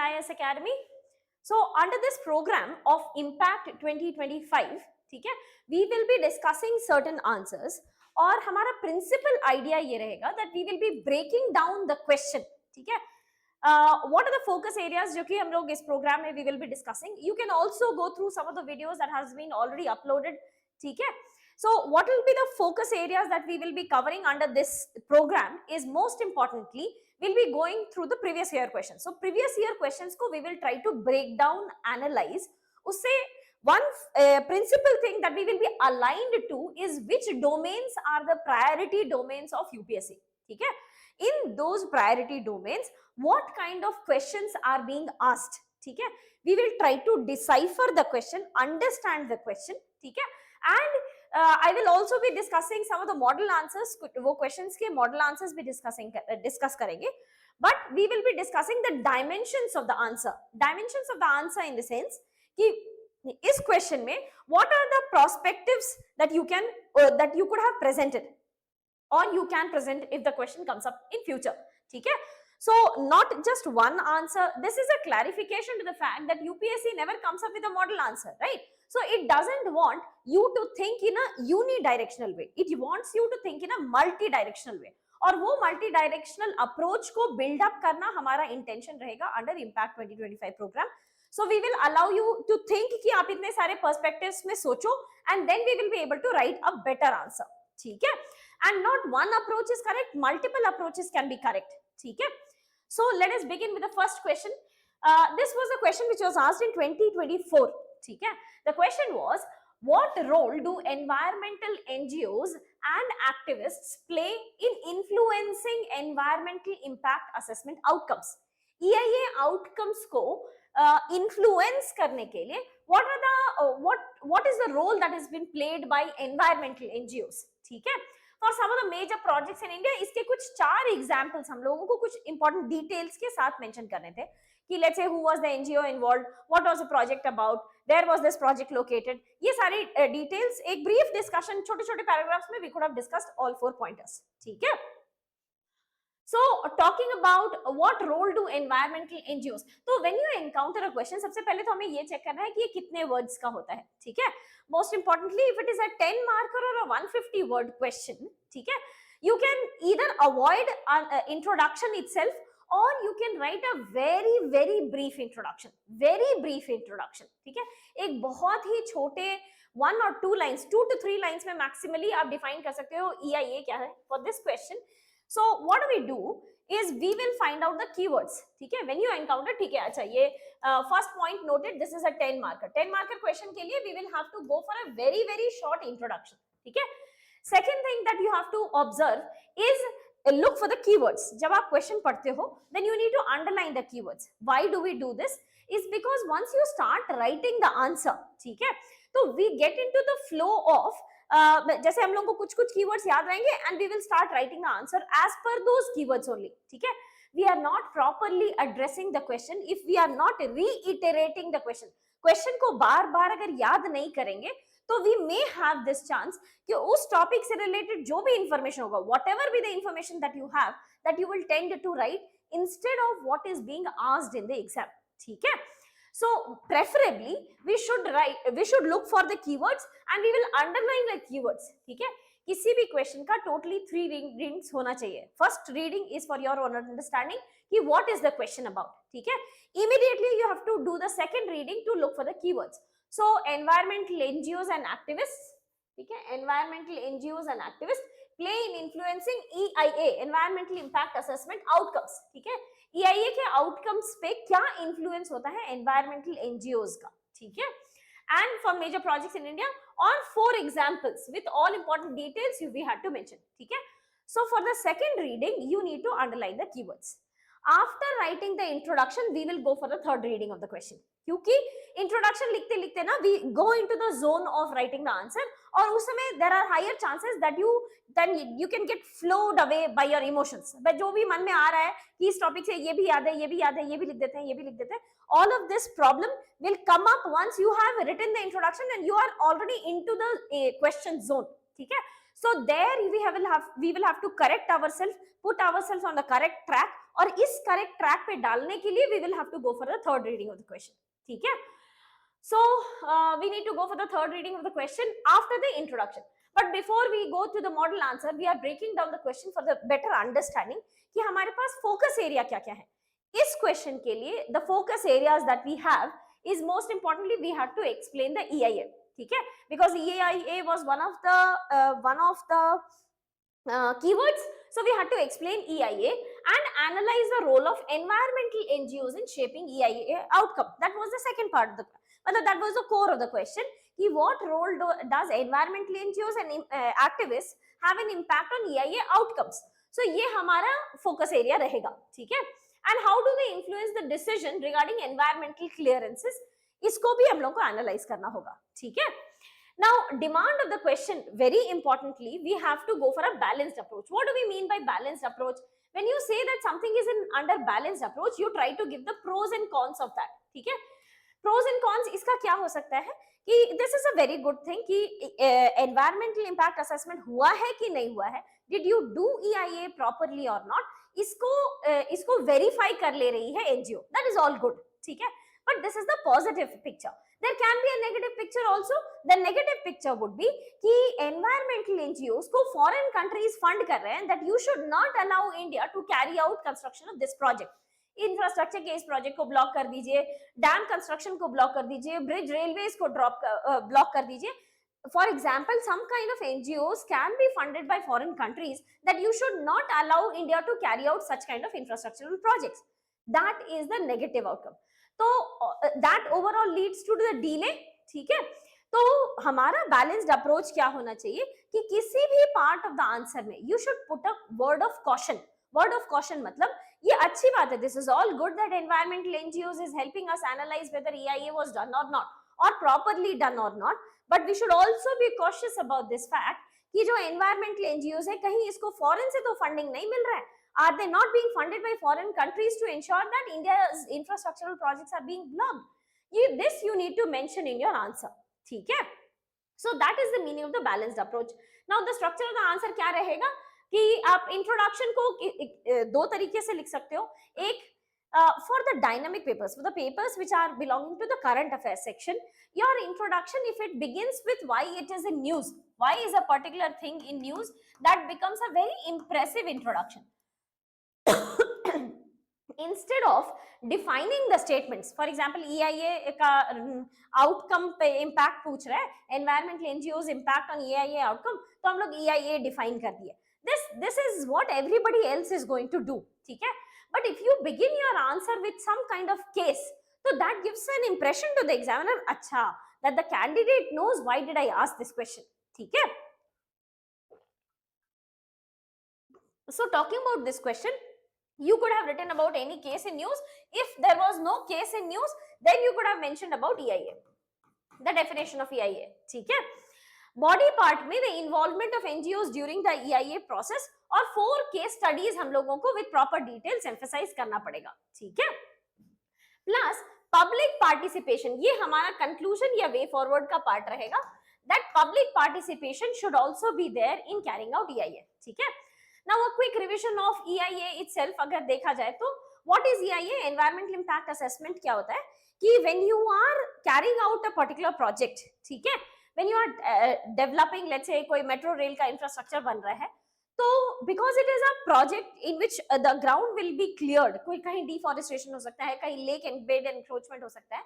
IAS Academy. So under this program of Impact 2025, ठीक है, we will be discussing certain answers और हमारा principal idea ये रहेगा that we will be breaking down the question, ठीक है. What are the focus areas जो कि हम लोग इस program में we will be discussing? You can also go through some of the videos that has been already uploaded, ठीक है. So what will be the focus areas that we will be covering under this program is most importantly we'll be going through the previous year questions. So previous year questions ko we will try to break down, analyze. Usse one principal thing that we will be aligned to is which domains are the priority domains of UPSC. ठीक है? In those priority domains, what kind of questions are being asked? ठीक है? We will try to decipher the question, understand the question. ठीक है? And I will also be discussing some of the model answers. वो questions के model answers भी discuss करेंगे. But we will be discussing the dimensions of the answer. Dimensions of the answer in the sense कि इस question में what are the perspectives that you can that you could have presented or you can present if the question comes up in future. ठीक है? So not just one answer. This is a clarification to the fact that UPSC never comes up with a model answer, right? So it doesn't want you to think in a unidirectional way. It wants you to think in a multi-directional way. और वो multi-directional approach को build up करना हमारा intention रहेगा under Impact 2025 program. So we will allow you to think कि आप इतने सारे perspectives में सोचो and then we will be able to write a better answer. ठीक है? And not one approach is correct, multiple approaches can be correct. ठीक है? So let us begin with the first question. This was a question which was asked in 2024. ठीक है? The question was, what role do environmental NGOs and activists play in influencing environmental impact assessment outcomes? EIA outcomes को influence करने के लिए what is the role that has been played by environmental NGOs? ठीक है? For some of the major projects in India, इसके कुछ 4 examples हम लोगों को कुछ important details के साथ mention करने थे कि let's say who was the NGO involved, what was the project about, where was this project located, ये सारी details एक brief discussion छोटे-छोटे paragraphs में we could have discussed all 4 pointers. ठीक है? So talking about what role do environmental NGOs, तो when you encounter a question सबसे पहले तो हमें ये check करना है कि ये कितने words का होता है, ठीक है? Most importantly, if it is a 10 marker or a 150 word question, ठीक है? You can either avoid introduction itself or you can write a very brief introduction, ठीक है? एक बहुत ही छोटे 1 or 2 lines, 2 to 3 lines में maximally आप define कर सकते हो EIA क्या है for this question. So what do we do is we will find out the keywords. ठीक है? When you encounter, ठीक है, अच्छा ये first point noted, this is a 10 marker. 10 marker question के लिए we will have to go for a very short introduction. ठीक है? Second thing that you have to observe is look for the keywords. जब आप question पढ़ते हो, then you need to underline the keywords. Why do we do this? Is because once you start writing the answer, ठीक है? तो we get into the flow of जैसे हम लोगों को कुछ keywords याद रहेंगे and we will start writing the answer as per those keywords only. ठीक है? We are not properly addressing the question if we are not reiterating the question. Question को बार-बार अगर याद नहीं करेंगे तो we may have this chance कि उस topic से related जो भी information होगा, whatever be the information that you have, that you will tend to write instead of what is being asked in the exam. ठीक है? So preferably we should look for the keywords and we will underline the keywords. ठीक है? किसी भी question का totally 3 readings होना चाहिए. First reading is for your own understanding कि what is the question about. ठीक है? Immediately you have to do the second reading to look for the keywords. So environmental NGOs and activists, ठीक है? Environmental NGOs and activists play in influencing EIA, environmental impact assessment outcomes. ठीक है? EIA के outcomes पे क्या influence होता है environmental NGOs का, ठीक है? And for major projects in India, or 4 examples with all important details we had to mention, ठीक है? So for the second reading, you need to underline the keywords. After writing the introduction, we will go for the third reading of the question. क्योंकि introduction लिखते लिखते ना we go into the zone of writing the answer और उस समय there are higher chances that you can get flowed away by your emotions. but जो भी मन में आ रहा है कि इस topic से ये भी याद है, ये भी याद है, ये भी लिख देते हैं, ये भी लिख देते हैं, all of this problem will come up once you have written the introduction and you are already into the question zone. ठीक है? So there we will have to correct ourselves, put ourselves on the correct track और इस correct track पे डालने के लिए we will have to go for the third reading of the question, ठीक है. So we need to go for the third reading of the question after the introduction. But before we go to the model answer, we are breaking down the question for the better understanding कि हमारे पास focus area क्या क्या है. इस question के लिए the focus areas that we have is most importantly we have to explain the EIA, ठीक है, because EIA was one of the keywords. So we had to explain EIA and analyze the role of environmental NGOs in shaping EIA outcome. That was the second part of the that was the core of the question. What role does environmental NGOs and activists have an impact on EIA outcomes? So ये हमारा focus area रहेगा, ठीक है. And how do they influence the decision regarding environmental clearances? इसको भी हम लोग को analyze करना होगा, ठीक है. Now, demand of the question, very importantly, we have to go for a balanced approach. What do we mean by balanced approach? When you say that something is under balanced approach, you try to give the pros and cons of that, ठीक है. Pros and cons इसका क्या हो सकता है कि this is a very good thing कि environmental impact assessment हुआ है कि नहीं हुआ है, did you do EIA properly or not, इसको verify कर ले रही है NGO, that is all good, ठीक है. But this is the positive picture. There can be a negative picture also. The negative picture would be कि environmental NGOs को foreign countries fund कर रहे हैं that you should not allow India to carry out construction of this project. Infrastructure के इस project को block कर दीजिए, डैम कंस्ट्रक्शन को ब्लॉक कर दीजिए, ब्रिज रेलवेज को ब्लॉक कर दीजिए. For example, some kind of NGOs can be funded by foreign countries that you should not allow India to carry out such kind of infrastructural projects. That is the negative outcome. तो that overall leads to the delay, ठीक है. तो हमारा balanced approach क्या होना चाहिए कि किसी भी part of the answer में you should put a word of caution. Word of caution मतलब ये अच्छी बात है, this is all good that environmental NGOs is helping us analyze whether EIA was done or not or properly done or not, but we should also be cautious about this fact कि जो environmental NGOs है कहीं इसको foreign से तो funding नहीं मिल रहा है. Are they not being funded by foreign countries to ensure that India's infrastructural projects are being blocked? This you need to mention in your answer, ठीक है. So that is the meaning of the balanced approach. Now the structure of the answer क्या रहेगा कि आप introduction को दो तरीके से लिख सकते हो. एक for the dynamic papers, for the papers which are belonging to the current affairs section, your introduction, if it begins with why it is in news, why is a particular thing in news, that becomes a very impressive introduction. Instead of defining the statements, for example EIA का outcome पे impact पूछ रहा है, environmental NGOs impact on EIA outcome, तो हम लोग EIA define कर दिए. This is what everybody else is going to do, ठीक है. But if you begin your answer with some kind of case, so that gives an impression to the examiner, अच्छा, that the candidate knows why did I ask this question, ठीक है. So talking about this question, you could have written about any case in news. If there was no case in news, then you could have mentioned about EIA, the definition of EIA, ठीक है. Body part में the involvement of NGOs during the EIA process और 4 case studies हम लोगों को with proper details emphasize करना पड़ेगा, ठीक है. Plus public participation, ये हमारा conclusion या way forward का part रहेगा, that public participation should also be there in carrying out EIA, ठीक है. Now a quick revision of EIA itself अगर देखा जाए तो what is EIA? Environmental impact assessment क्या होता है कि when you are carrying out a particular project, ठीक है, when you are developing, let's say कोई metro rail का infrastructure बन रहा है, तो because it is a project in which the ground will be cleared, कोई कहीं deforestation हो सकता है, कहीं lake and bed encroachment हो सकता है,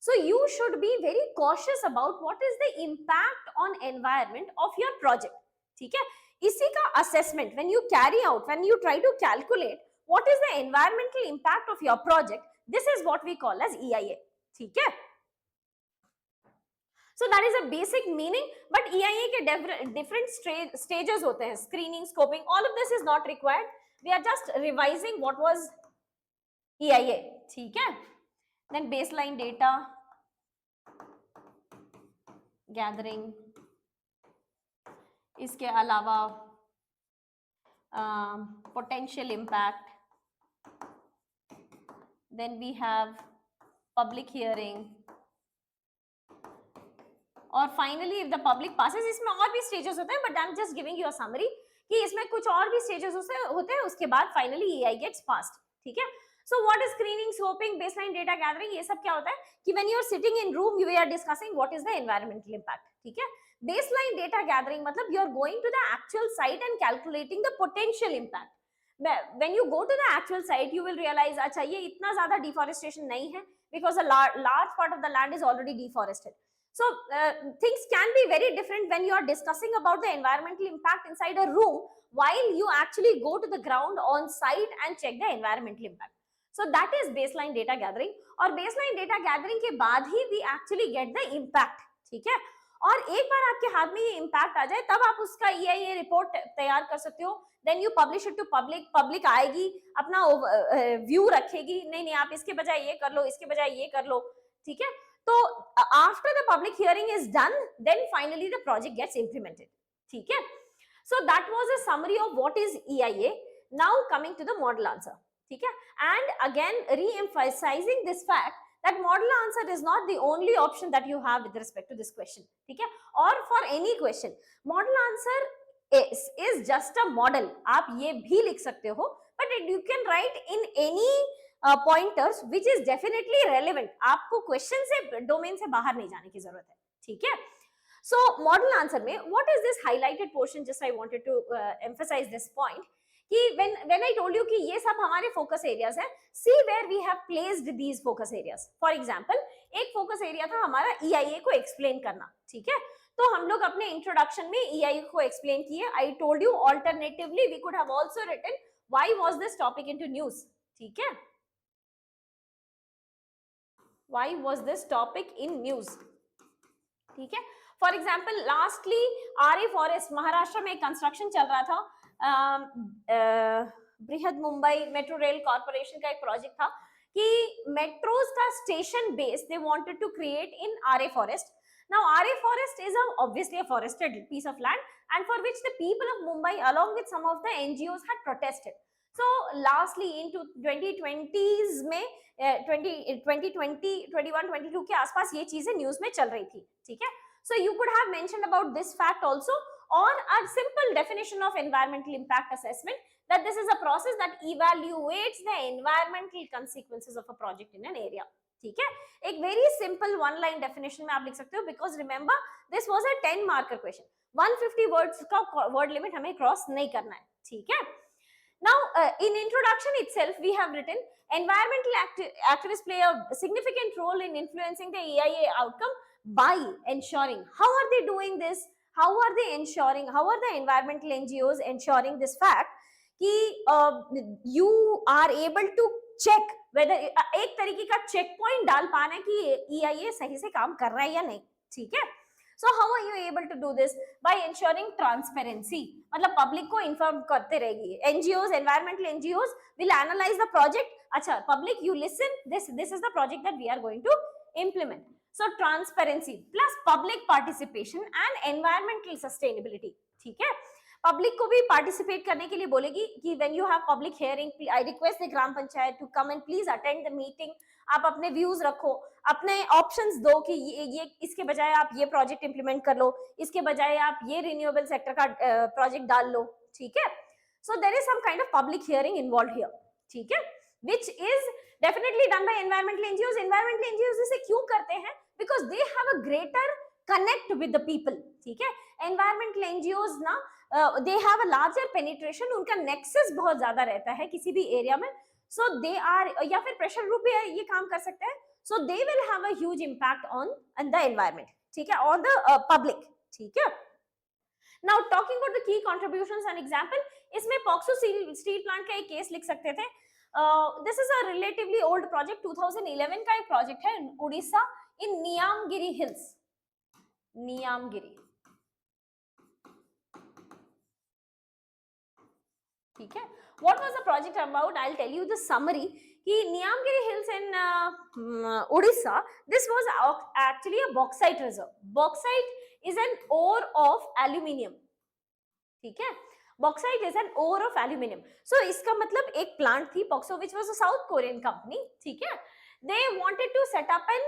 so you should be very cautious about what is the impact on environment of your project, ठीक है. इसी का assessment when you carry out, when you try to calculate what is the environmental impact of your project, this is what we call as EIA, ठीक है. So that is a basic meaning, but EIA के different stages होते हैं, screening, scoping, all of this is not required. We are just revising what was EIA, ठीक है. Then baseline data gathering, इसके अलावा potential impact, then we have public hearing, और finally if the public passes, इसमें और भी stages होते हैं, but I'm just giving you a summary कि इसमें कुछ और भी stages होते हैं, उसके बाद finally EIA gets passed, ठीक है. So what is screening, scoping, baseline data gathering, ये सब क्या होता है कि when you are sitting in room we are discussing what is the environmental impact. ठीक है. Baseline data gathering मतलब you are going to the actual site and calculating the potential impact. When you go to the actual site you will realize अच्छा ये इतना ज्यादा deforestation नहीं है because a large part of the land is already deforested. So things can be very different when you are discussing about the environmental impact inside a room while you actually go to the ground on site and check the environmental impact. So that is baseline data gathering. और baseline data gathering के बाद ही we actually get the impact. ठीक है. और एक बार आपके हाथ में ये impact आ जाए तब आप उसका EIA रिपोर्ट तैयार कर सकते हो. Then you publish it to public. Public आएगी अपना व्यू रखेगी, नहीं नहीं आप इसके बजाय ये कर लो, इसके बजाय ये कर लो. ठीक है. तो after the public hearing is done, then finally the project gets implemented. ठीक है. So that was a summary of what is EIA. Now coming to the model answer. ठीक है. And again re-emphasizing this fact that model answer is not the only option that you have with respect to this question. ठीक है. Or for any question, model answer is just a model. आप ये भी लिख सकते हो, but you can write in any pointers which is definitely relevant. आपको question से domain से बाहर नहीं जाने की जरूरत है. ठीक है. So model answer में what is this highlighted portion? Just I wanted to emphasize this point कि when I told you कि ये सब हमारे focus areas है, see where we have placed these focus areas. For example, एक focus area था हमारा EIA को explain करना. ठीक है. तो हम लोग अपने introduction में EIA को explain किए. I told you alternatively we could have also written why was this topic into news. ठीक है. Why was this topic in news? ठीक है. For example lastly Aarey forest Maharashtra में कंस्ट्रक्शन चल रहा था. बृहद मुंबई मेट्रो रेल कॉर्पोरेशन का एक प्रोजेक्ट था कि मेट्रोज का station base they wanted to create in Aarey forest. Now RA forest is obviously a forested piece of land and for which the people of Mumbai along with some of the NGOs had protested. So lastly into 2020s में 2020 21 22 के आसपास ये चीजें news में चल रही थी. ठीक है. So you could have mentioned about this fact also or a simple definition of environmental impact assessment that this is a process that evaluates the environmental consequences of a project in an area. ठीक है. एक very simple one line definition में आप लिख सकते हो because remember this was a 10 marker question. 150 words का word limit हमें क्रॉस नहीं करना है. ठीक है. Now in introduction itself we have written environmental activists play a significant role in influencing the EIA outcome by ensuring. How are they doing this? How are they ensuring? How are the environmental NGOs ensuring this fact कि you are able to check whether एक तरीके का check point डाल पाना कि EIA सही से काम कर रहा है या नहीं. ठीक है. So how are you able to do this? By ensuring transparency. मतलब पब्लिक को इन्फॉर्म करते रहेगी. NGOs, environmental NGOs will analyze the project. अच्छा, public you listen. This is the project that we are going to implement. So transparency plus public participation and environmental sustainability. ठीक है. Public को भी participate करने के लिए बोलेगी कि when you have public hearing I request the gram panchayat to come and please attend the meeting. आप अपने व्यूज रखो, अपने ऑप्शंस दो कि ये इसके बजाय आप ये प्रोजेक्ट इंप्लीमेंट कर लो, इसके बजाय आप ये रिन्यूएबल सेक्टर का प्रोजेक्ट डाल लो. ठीक है. So there is some kind of public hearing involved here. ठीक है. Which is definitely done by environmental NGOs. Environmental NGOs इसे क्यों करते हैं? Because they have a greater connect with the people. ठीक है. एनवायरमेंटल एनजीओस ना they have a larger penetration. उनका nexus बहुत ज्यादा रहता है किसी भी एरिया में. so they are या फिर प्रेशर ग्रुप भी ये काम कर सकते हैं. so they will have a huge impact on the environment. ठीक है. on the public. ठीक है. now talking about the key contributions and example, इसमें पॉक्सो स्टील प्लांट का एक केस लिख सकते थे. this is a relatively old project. 2011 का एक प्रोजेक्ट है उड़ीसा in नियामगिरी हिल्स. नियामगिरी. ठीक है. What was the project about? I'll tell you the summary. कि Niyamgiri hills in Orissa, this was actually a bauxite reserve. Bauxite is an ore of aluminium. ठीक है. Bauxite is an ore of aluminium. So इसका मतलब एक plant थी POCSO which was a South Korean company. ठीक है. They wanted to set up an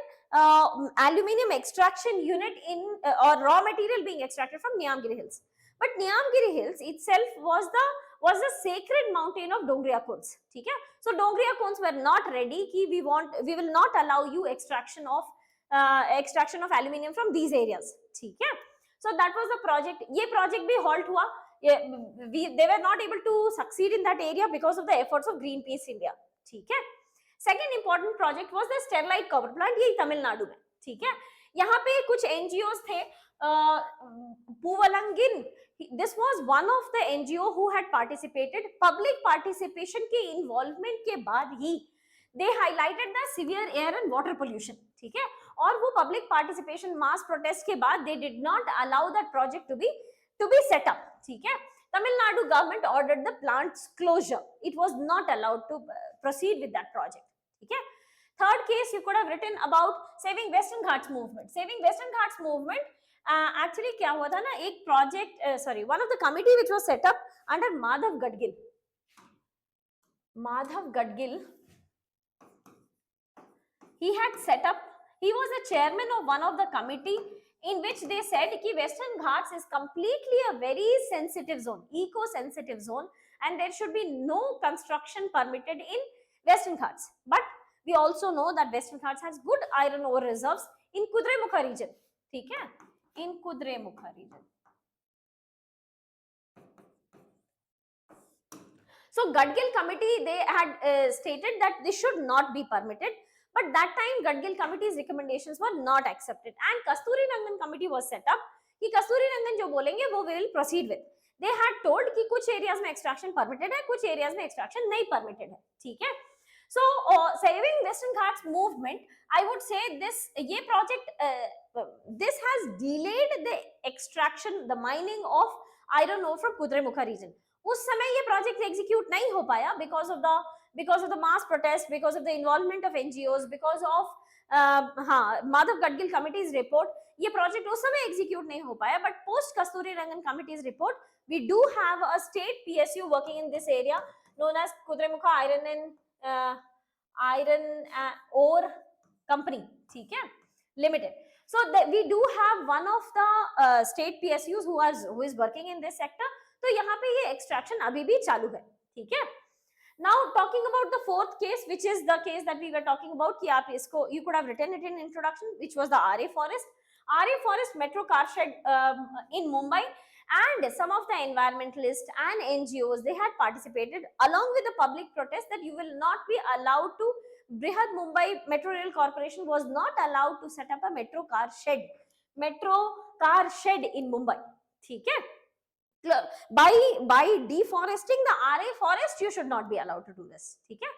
aluminium extraction unit in or raw material being extracted from Niamgiri Hills. But Niamgiri Hills itself was the was the sacred mountain of Dongria Kunds. ठीक है? So Dongria Kunds were not ready कि we will not allow you extraction of aluminium from these areas. ठीक है? So that was the project. ये project भी halt हुआ. They were not able to succeed in that area because of the efforts of Greenpeace India. ठीक है? Second important project was the Sterlite Power Plant, ये तमिलनाडु में. ठीक है? यहाँ पे कुछ NGOs थे. Puvalangin, this was one of the NGO who had participated. Public participation के involvement के बाद ही they highlighted the severe air and water pollution. ठीक है? और वो public participation mass protest के बाद they did not allow that project to be set up. ठीक है? Tamil Nadu government ordered the plant's closure. It was not allowed to proceed with that project. ठीक है? Third case you could have written about Saving Western Ghats movement. Saving Western Ghats movement actually क्या हुआ था ना, एक project one of the committee which was set up under Madhav Gadgil. Madhav Gadgil, he was the chairman of one of the committee in which they said कि Western Ghats is completely a very sensitive zone, eco-sensitive zone, and there should be no construction permitted in Western Ghats. But we also know that Western Ghats has good iron ore reserves in Kudremukha region. ठीक है? In Kudremukha region. So Gadgil committee, they had stated that this should not be permitted, but that time Gadgil committee's recommendations were not accepted, and Kasturi Rangan committee was set up कि Kasturi Rangan जो बोलेंगे वो we will proceed with. They had told कि कुछ areas में extraction permitted है, कुछ areas में extraction नहीं permitted है. ठीक है? So Saving Western Ghats movement, I would say ये project this has delayed the extraction, the mining of iron ore from Kudremukha region. उस समय ये project execute नहीं हो पाया because of the mass protest, because of the involvement of NGOs, because of Madhav Gadgil committee's report. ये project उस समय execute नहीं हो पाया, but post Kasturi Rangan committee's report, we do have a state PSU working in this area known as Kudremukha Iron Ore Company, ठीक है, limited. So we do have one of the state PSUs who is working in this sector. तो यहाँ पे ये extraction अभी भी चालू है. ठीक है? Now talking about the fourth case, which is the case that we were talking about, कि आप इसको you could have written it in introduction, which was the RA Forest. RA Forest metro car shed in Mumbai, and some of the environmentalists and NGOs, they had participated along with the public protest that you will not be allowed to, Brihad Mumbai Metro Rail Corporation was not allowed to set up a metro car shed in Mumbai. ठीक है? By deforesting the RA forest, you should not be allowed to do this. ठीक है?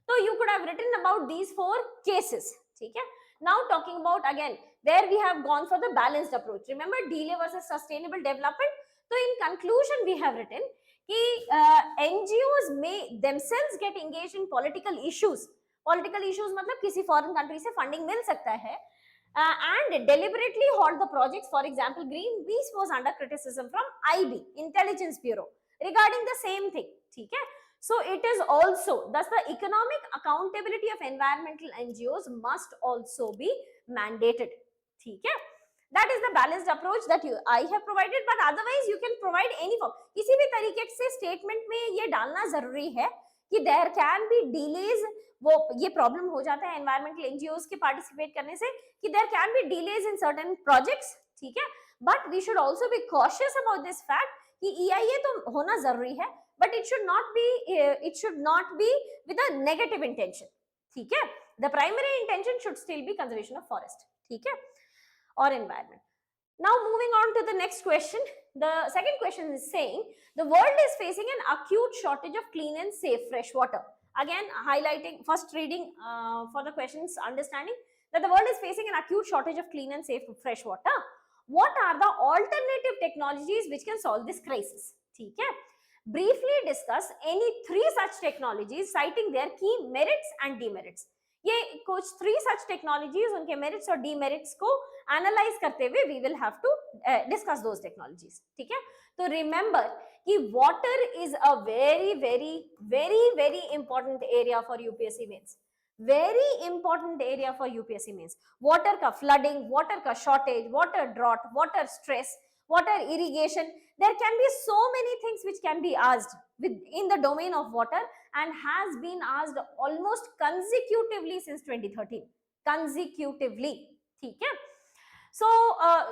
So you could have written about these four cases. ठीक है? Now talking about again where we have gone for the balanced approach. Remember delay versus sustainable development. So in conclusion we have written कि NGOs may themselves get engaged in political issues. Political issues मतलब किसी foreign country से funding मिल सकता है. And deliberately halt the projects. For example, Greenpeace was under criticism from IB, Intelligence Bureau, regarding the same thing. ठीक है? So it is also, thus the economic accountability of environmental NGOs must also be mandated. ठीक है? That is the balanced approach that I have provided, but otherwise you can provide any form. किसी भी तरीके से statement में ये डालना जरूरी है कि there can be delays. वो ये problem हो जाता है environmental NGOs के participate करने से कि there can be delays in certain projects. ठीक है? But we should also be cautious about this fact कि EIA तो होना जरूरी है, but it should not be with a negative intention. ठीक है? The primary intention should still be conservation of forest. ठीक है? Or environment. Now moving on to the next question. The second question is saying the world is facing an acute shortage of clean and safe fresh water. Again highlighting, first reading for the questions understanding that the world is facing an acute shortage of clean and safe fresh water. What are the alternative technologies which can solve this crisis? ठीक है? Briefly discuss any 3 such technologies citing their key merits and demerits. ये कुछ 3 such technologies, उनके merits और demerits को analyze करते हुए we will have to discuss those technologies. ठीक है? तो remember कि water is a very important area for UPSC mains. Very important area for UPSC mains. Water का flooding, water का shortage, water drought, water stress, water irrigation. There can be so many things which can be asked in the domain of water, and has been asked almost consecutively since 2013, consecutively. ठीक है? So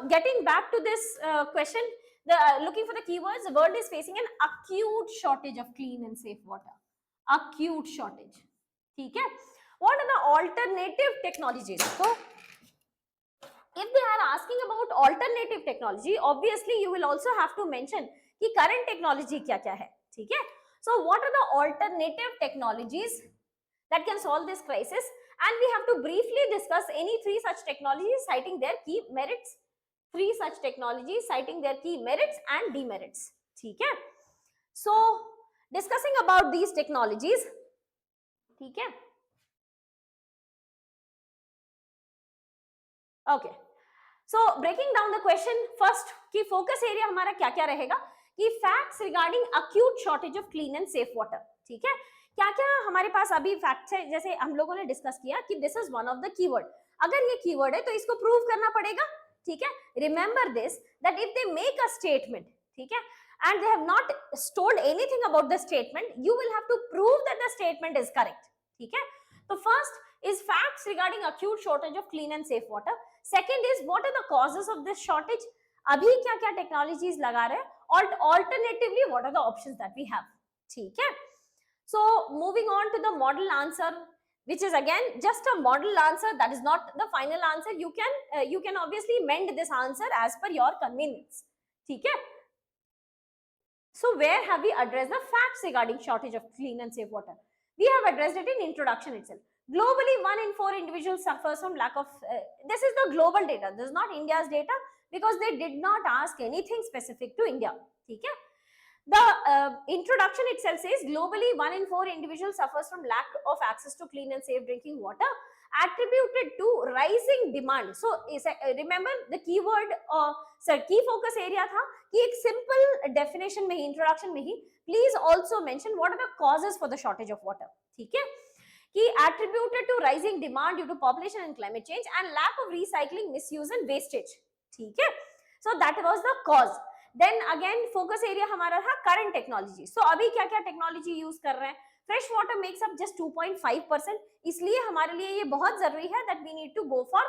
getting back to this question, looking for the keywords, the world is facing an acute shortage of clean and safe water. Acute shortage. ठीक है? What are the alternative technologies? So if they are asking about alternative technology, obviously you will also have to mention कि current technology क्या क्या है. ठीक है? So what are the alternative technologies that can solve this crisis? And we have to briefly discuss any three such technologies citing their key merits. Three such technologies citing their key merits and demerits. ठीक है? So discussing about these technologies. ठीक है? Okay. So breaking down the question, first कि focus area हमारा क्या क्या रहेगा, कि facts regarding acute shortage of clean and safe water. ठीक है? क्या क्या हमारे पास अभी फैक्ट्स है, जैसे हम लोगों ने डिस्कस किया कि this is one of the keyword. अगर ये कीवर्ड है तो इसको प्रूव करना पड़ेगा. ठीक है? Remember this that if they make a statement, ठीक है, and they have not told anything about the statement, you will have to prove that the statement is correct. ठीक है? तो first is facts regarding acute shortage of clean and safe water. Second is what are the causes of this shortage, अभी क्या क्या technologies लगा रहे हैं, और alternatively what are the options that we have. ठीक है? So moving on to the model answer, which is again just a model answer, that is not the final answer. You can obviously mend this answer as per your convenience. ठीक है? So where have we addressed the facts regarding shortage of clean and safe water? We have addressed it in introduction itself. Globally, 1 in 4 individuals suffers from lack of, this is the global data, this is not India's data, because they did not ask anything specific to India. ठीक है? The introduction itself says globally 1 in 4 individuals suffers from lack of access to clean and safe drinking water, attributed to rising demand. So remember the keyword, key focus area था कि एक simple definition में ही, introduction में ही, please also mention what are the causes for the shortage of water. ठीक है? कि attributed to rising demand due to population and climate change and lack of recycling, misuse and wastage. ठीक है? So that was the cause. Then again focus area हमारा था current technology. So अभी क्या क्या technology use कर रहे हैं? Fresh water makes up just 2.5%. इसलिए हमारे लिए ये बहुत जरूरी है that we need to go for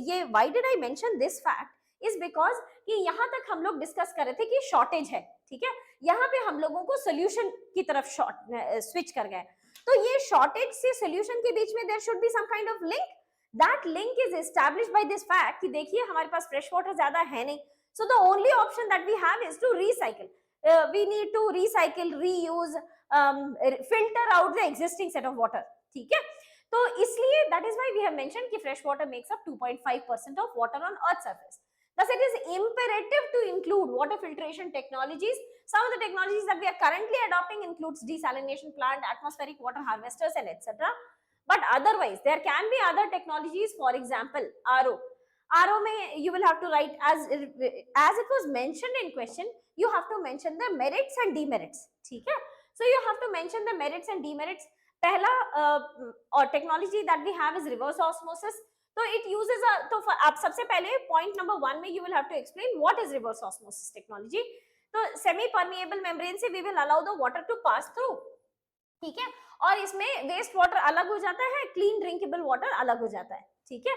ये why did I mention this fact is because कि यहाँ तक हम लोग डिस्कस कर रहे थे कि शॉर्टेज है. ठीक है? यहाँ पे हम लोगों को सोल्यूशन की तरफ स्विच कर गए. तो ये शॉर्टेज से सोल्यूशन के बीच में there should be some kind of link. That link is established by this fact कि देखिए हमारे पास फ्रेश वाटर ज्यादा है नहीं. So the only option that we have is to recycle. We need to recycle, reuse, filter out the existing set of water. ठीक है? तो इसलिए that is why we have mentioned कि fresh water makes up 2.5% of water on Earth's surface. Thus, it is imperative to include water filtration technologies. Some of the technologies that we are currently adopting includes desalination plant, atmospheric water harvesters, and etc. But otherwise, there can be other technologies. For example, RO. RO में you will have to write as it was mentioned in question. You have to mention the merits and demerits. ठीक है? So you have to mention the merits and demerits. पहला और technology that we have is reverse osmosis. So it uses a, तो आप सबसे पहले point number 1 में you will have to explain what is reverse osmosis technology. तो semi permeable membrane से we will allow the water to pass through. ठीक है? और इसमें वेस्ट वाटर अलग हो जाता है, क्लीन ड्रिंकेबल वाटर अलग हो जाता है. ठीक है?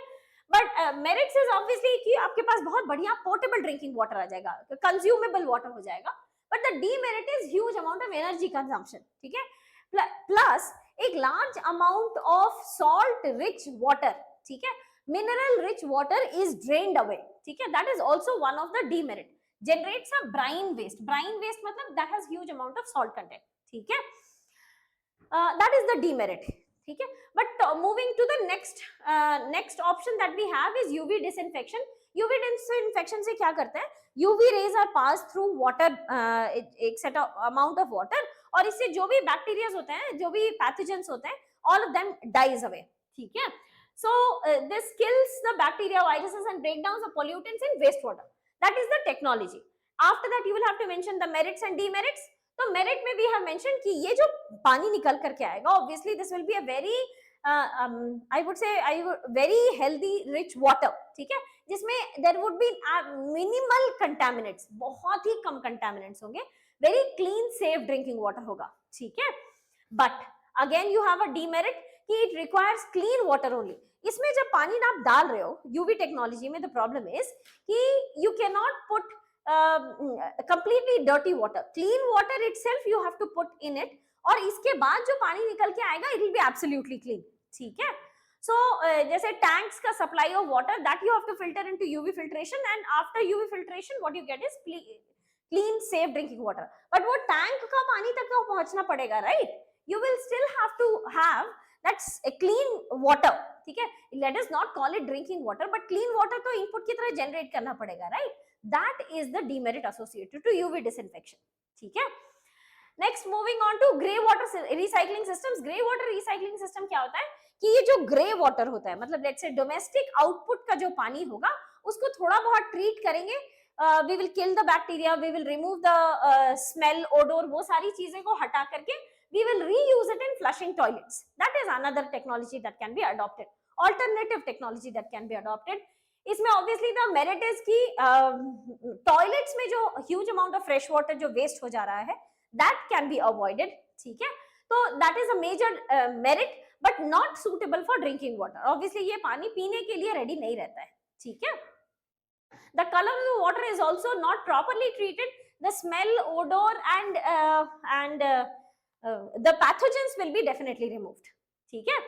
बट मेरिट्स इज ऑब्वियसली कि आपके पास बहुत बढ़िया पोर्टेबल ड्रिंकिंग वाटर आ जाएगा, कंज्यूमेबल वाटर हो जाएगा. But the demerit is huge amount of energy consumption. ठीक है? प्लस एक large amount of salt rich water, ठीक है, mineral rich water is drained away. ठीक है? That is also one of the demerit. Generates a brine waste. Brine waste मतलब that has huge amount of salt content. ठीक है? That is the demerit. ठीक है? But moving to the next option that we have is UV disinfection. UV disinfection से क्या करते हैं? UV rays are passed through water, एक set of amount of water, और इससे जो भी bacteria होते हैं, जो भी pathogens होते हैं, all of them dies away. ठीक है? So this kills the bacteria, viruses and breakdowns of pollutants in wastewater. That is the technology. After that you will have to mention the merits and demerits. तो merit में भी हम mention कि ये जो पानी निकल करके आएगा, obviously this will be a very I would say very healthy rich water, ठीक है, जिसमें there would be minimal contaminants, बहुत ही कम कंटामिनेंट्स होंगे, very clean safe drinking water होगा, ठीक है। But again you have a demerit कि it requires clean water only. इसमें जब पानी आप डाल रहे हो यूवी टेक्नोलॉजी में, द प्रॉब्लम इज कि you can not put completely dirty water, clean water itself you have to put in it, और इसके बाद जो पानी निकल के आएगा it will be absolutely clean, ठीक है। सो जैसे टैंक्स का supply of water that you have to filter into UV filtration, and after UV filtration what you get is clean safe drinking water. But वो tank का पानी तक तो पहुंचना पड़ेगा, right? You will still have to have that's a clean water, ठीक है। Let us not call it drinking water, but clean water तो इनपुट की तरह जनरेट करना पड़ेगा, right? That is the demerit associated to UV disinfection, ठीक है। Next moving on to grey water recycling systems. Grey water recycling system क्या होता है कि ये जो ग्रे वाटर होता है, मतलब लेट्स से डोमेस्टिक आउटपुट का जो पानी होगा उसको थोड़ा बहुत ट्रीट करेंगे, we will kill the bacteria, we will remove the smell odour, वो सारी चीजें को हटा करके we will reuse it in flushing toilets. That is another technology that can be adopted, alternative technology that can be adopted. इसमें obviously the merit is कि toilets में जो huge amount of fresh water जो waste हो जा रहा है that can be avoided, ठीक है। तो that is a major merit but not suitable for drinking water. Obviously ये पानी पीने के लिए ready नहीं रहता है, ठीक है। The color of the water is also not properly treated. The smell, odor and the pathogens will be definitely removed, ठीक है।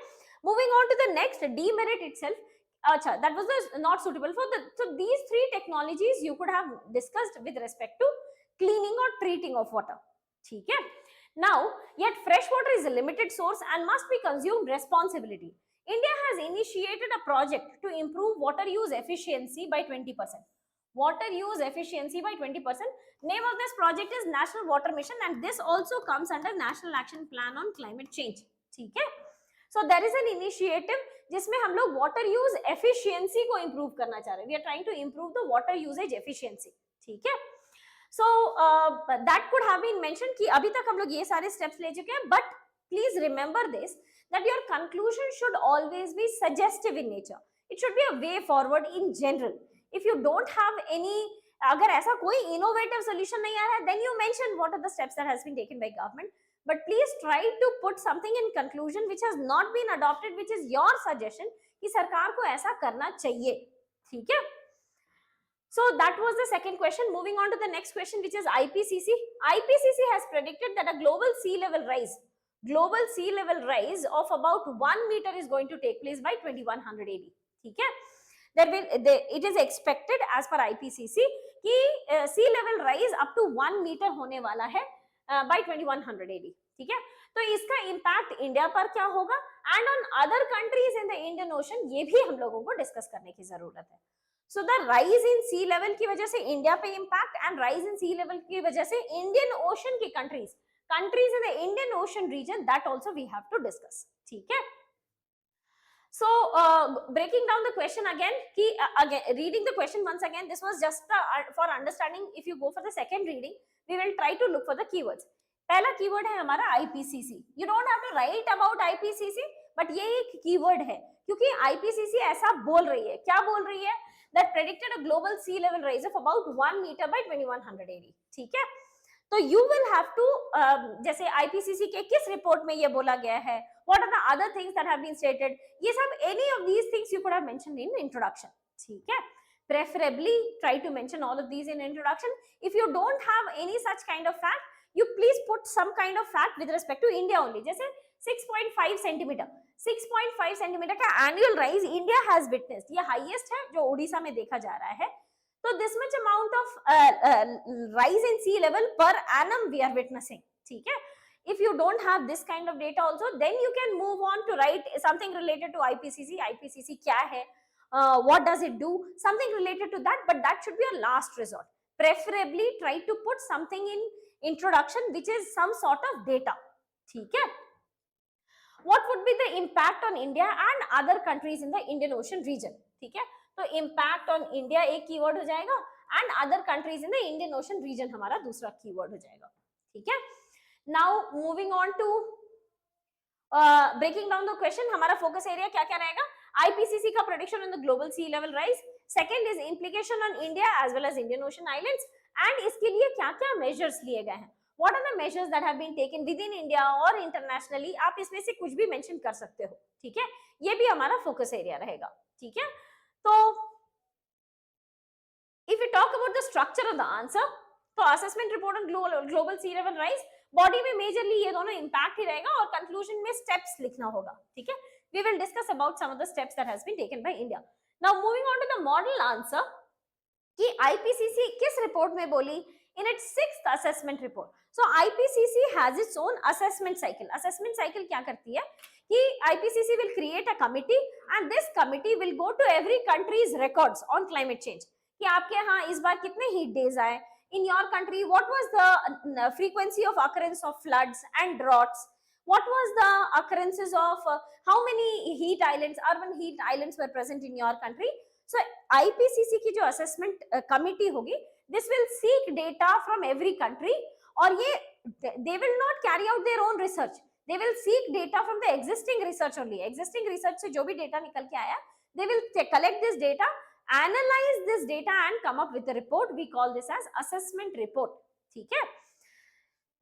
Moving on to the next, demerit itself. Acha, that was not suitable for the, so these three technologies you could have discussed with respect to cleaning or treating of water, ठीक है। Now, yet fresh water is a limited source and must be consumed responsibly. India has initiated a project to improve water use efficiency by 20%. Water use efficiency by 20%. Name of this project is National Water Mission, and this also comes under National Action Plan on Climate Change, ठीक है। So there is an initiative जिसमें हम लोग water use efficiency को improve करना चाह रहे हैं। We are trying to improve the water usage efficiency, ठीक है। So that could have been mentioned कि अभी तक हम लोग ये सारे steps ले चुके हैं, but please remember this that your conclusion should always be suggestive in nature. It should be a way forward in general. If you don't have any, अगर ऐसा कोई innovative solution नहीं आ रहा है, then you mention what are the steps that has been taken by government. But please try to put something in conclusion which has not been adopted, which is your suggestion कि सरकार को ऐसा करना चाहिए, ठीक है। So that was the second question. Moving on to the next question, which is IPCC. IPCC has predicted that a global sea level rise of about 1 meter is going to take place by 2100 AD, ठीक है। It is expected as per IPCC कि sea level rise up to 1 meter होने वाला है by 2100 AD, ठीक है। तो इसका इम्पैक्ट इंडिया पर क्या होगा and on other countries in the Indian ocean, ये भी हम लोगों को डिस्कस करने की जरूरत है। So the rise in sea level की वजह से इंडिया पे impact, and rise in sea level की वजह से इंडियन ओशन की countries in the Indian Ocean region, that also we have to discuss, ठीक है। So breaking down the question again, again reading the question once again, this was just for understanding. If you go for the second reading, we will try to look for the keywords. पहला keyword है हमारा IPCC. You don't have to write about IPCC, but ये एक keyword है क्योंकि IPCC ऐसा बोल रही है, क्या बोल रही है, that predicted a global sea level rise of about 1 meter by 2100 AD, ठीक है। तो you will have to जैसे IPCC के किस रिपोर्ट में ये बोला गया है, what are the other things that have been stated, ये सब any of these things you could have mentioned in introduction, ठीक है। Preferably try to mention all of these in introduction. If you don't have any such kind of fact, you please put some kind of fact with respect to India only. जैसे 6.5 centimetre, 6.5 centimetre का annual rise India has witnessed, ये highest है जो ओडिशा में देखा जा रहा है। तो this much amount of rise in sea level per annum we are witnessing, ठीक है। If you don't have this kind of data also, then you can move on to write something related to IPCC. IPCC क्या है, what does it do, something related to that, but that should be a last resort. Preferably try to put something in introduction which is some sort of data, ठीक है। What would be the impact on India and other countries in the Indian Ocean region, ठीक है। तो impact on India एक keyword हो जाएगा and other countries in the Indian Ocean region हमारा दूसरा कीवर्ड हो जाएगा, ठीक है। Now moving on to breaking down the question, हमारा फोकस एरिया क्या क्या रहेगा? आईपीसीसी का prediction on the global sea level rise, second is implication on India as well as Indian Ocean islands, and इसके लिए क्या क्या मेजर्स लिए गए हैं, what are the measures that have been taken with in India और internationally, आप इसमें से कुछ भी मेंशन कर सकते हो, ठीक है, ये भी हमारा फोकस एरिया रहेगा, ठीक है। तो if we talk about the structure of the answer, तो assessment report on global sea level rise, body में मेजरली ये दोनों इंपैक्ट ही रहेगा और कंक्लूजन में स्टेप्स लिखना होगा, ठीक है। We will discuss about some of the steps that has been taken by India. Now moving on to the model answer कि आईपीसीसी किस रिपोर्ट में बोली, in its sixth assessment report. So IPCC has its own assessment cycle. Assessment cycle क्या करती है कि IPCC will create a committee and this committee will go to every countries records on climate change, कि आपके यहाँ इस बार कितने heat days आए, in your country what was the frequency of occurrence of floods and droughts, what was the occurrences of how many heat islands, urban heat islands were present in your country. So IPCC की जो assessment committee होगी, this will seek data from every country, और ये they will not carry out their own research, they will seek data from the existing research only, existing research से जो भी data निकल के आया, they will collect this data, analyze this data and come up with a report. We call this as assessment report, ठीक है।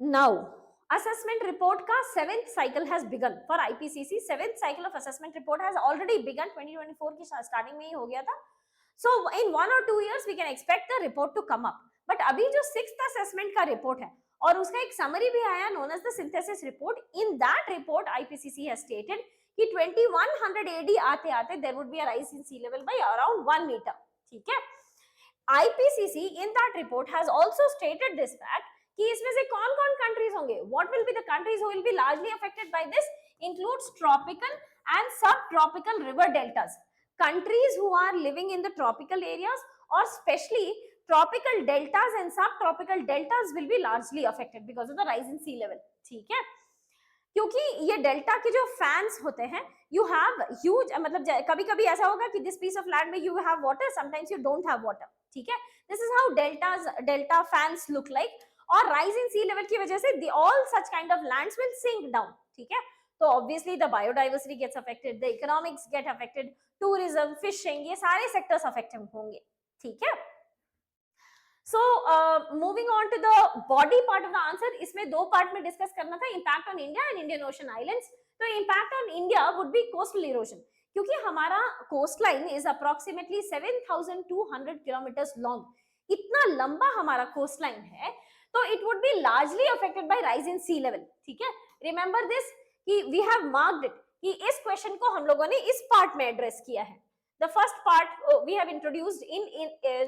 Now assessment report का seventh cycle has begun for IPCC. Seventh cycle of assessment report has already begun, 2024 की starting में ही हो गया था। So in 1 or 2 years we can expect the report to come up. But अभी जो sixth assessment का report है और उसका एक summary भी आया known as the synthesis report. In that report IPCC has stated कि 2100 AD आते आते there would be a rise in sea level by around 1 meter, ठीक है। IPCC in that report has also stated this fact कि इसमें से कौन-कौन countries होंगे, what will be the countries who will be largely affected by this, includes tropical and subtropical river deltas, countries who are living in the tropical areas or especially tropical deltas and subtropical deltas will be largely affected because of the rise in sea level, ठीक है। क्योंकि ये delta के जो fans होते हैं, you have huge, मतलब कभी कभी ऐसा होगा कि दिस पीस ऑफ लैंड में you have water, sometimes you don't have water, ठीक है। This is how delta fans look like, और राइज इन सी लेवल की वजह से all such kind of lands will sink down, ठीक है। तो obviously the biodiversity gets affected, the economics get affected, tourism, fishing, ये सारे सेक्टर्स अफेक्टेड होंगे, ठीक है। So moving on to the body part of the answer, इसमें दो पार्ट में डिस्कस करना था, impact on India and Indian Ocean Islands. तो impact on India would be coastal erosion, क्योंकि हमारा coastline is approximately 7,200 kilometers long. इतना लंबा हमारा coastline है, तो it would be largely affected by rise in sea level, ठीक है। Remember this कि we have marked it कि इस क्वेश्चन को हम लोगों ने इस पार्ट में एड्रेस किया है। The first part we have introduced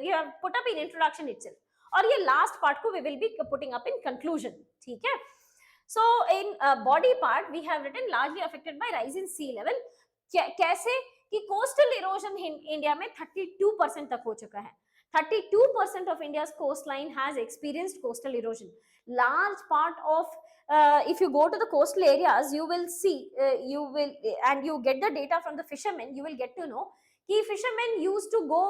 we have put up in introduction itself, और ये last part को we will be putting up in conclusion, ठीक है। So in body part we have written largely affected by rise in sea level, कैसे कि coastal erosion India में 32% तक हो चुका है। 32% of India's coastline has experienced coastal erosion. Large part of if you go to the coastal areas, you will see and you get the data from the fishermen, you will get to know कि fishermen used to go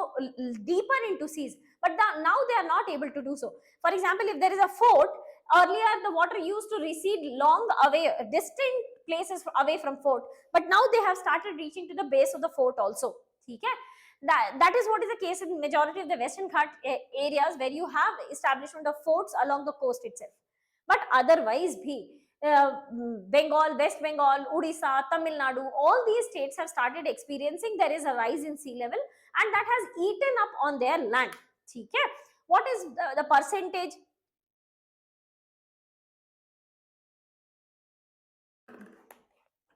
deeper into seas, but now they are not able to do so. For example, if there is a fort, earlier the water used to recede long away, distant places away from fort, but now they have started reaching to the base of the fort also, ठीक है। That is what is the case in majority of the Western Ghat areas where you have establishment of forts along the coast itself. But otherwise bhi Bengal, West Bengal, Odisha, Tamil Nadu, all these states have started experiencing there is a rise in sea level and that has eaten up on their land, ठीक है। What is the percentage?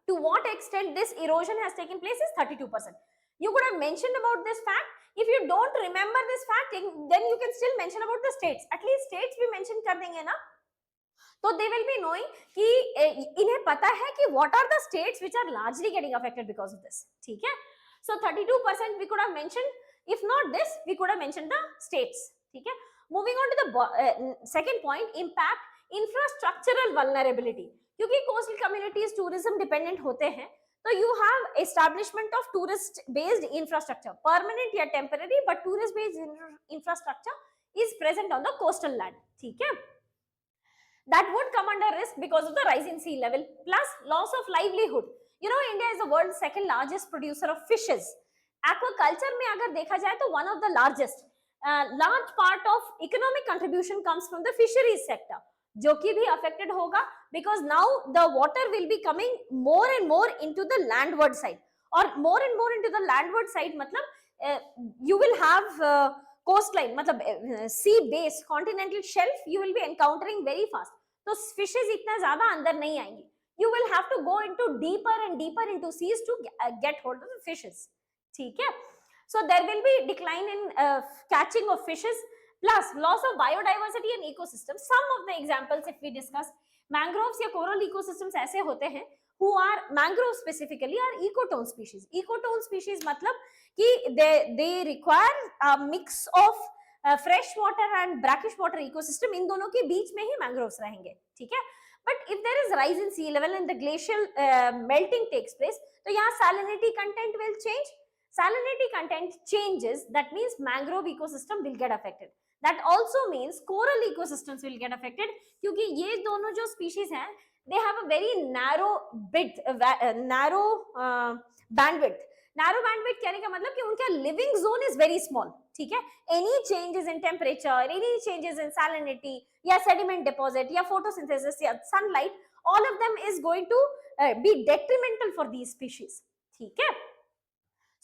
To what extent this erosion has taken place is 32%. You could have mentioned about this fact. If you don't remember this fact, then you can still mention about the states. At least states भी mention कर देंगे ना, तो they will be knowing कि इन्हें पता है कि what are the states which are largely getting affected because of this, ठीक है। So 32% we could have mentioned, if not this we could have mentioned the states, ठीक है। Moving on to the second point, impact infrastructural vulnerability, क्योंकि coastal communities tourism dependent होते हैं, तो you have establishment of tourist based infrastructure, permanent या temporary, but tourist based infrastructure is present on the coastal land, ठीक है। that would come under risk because of the rise in sea level, plus loss of livelihood. You know, India is the world's second largest producer of fishes. Aquaculture में अगर देखा जाए तो one of the largest. Large part of economic contribution comes from the fisheries sector, जो कि भी affected होगा because now the water will be coming more and more into the landward side, और more and more into the landward side मतलब you will have coastline, मतलब sea base continental shelf you will be encountering very fast, तो fishes इतना ज्यादा अंदर नहीं आएंगी. You will have to go into deeper and deeper into seas to get hold of the fishes. ठीक है? So there will be decline in catching of fishes, plus loss of biodiversity and ecosystem. Some of the examples if we discuss, mangroves या coral ecosystems ऐसे होते हैं who are mangroves specifically are ecotone species. Ecotone species मतलब कि they require a mix of fresh water and brackish water ecosystem. इन दोनों के बीच में ही mangroves रहेंगे. ठीक है? But if there is rise in sea level and the glacial melting takes place, तो यहाँ salinity content will change. Salinity content changes, that means mangrove ecosystem will get affected. That also means coral ecosystems will get affected, क्योंकि ये दोनों जो species हैं, they have a very narrow bandwidth. Narrow bandwidth कहने का मतलब कि उनका living zone is very small. ठीक है? Any changes in temperature, any changes in salinity, या sediment deposit, या photosynthesis, या sunlight, all of them is going to be detrimental for these species. ठीक है?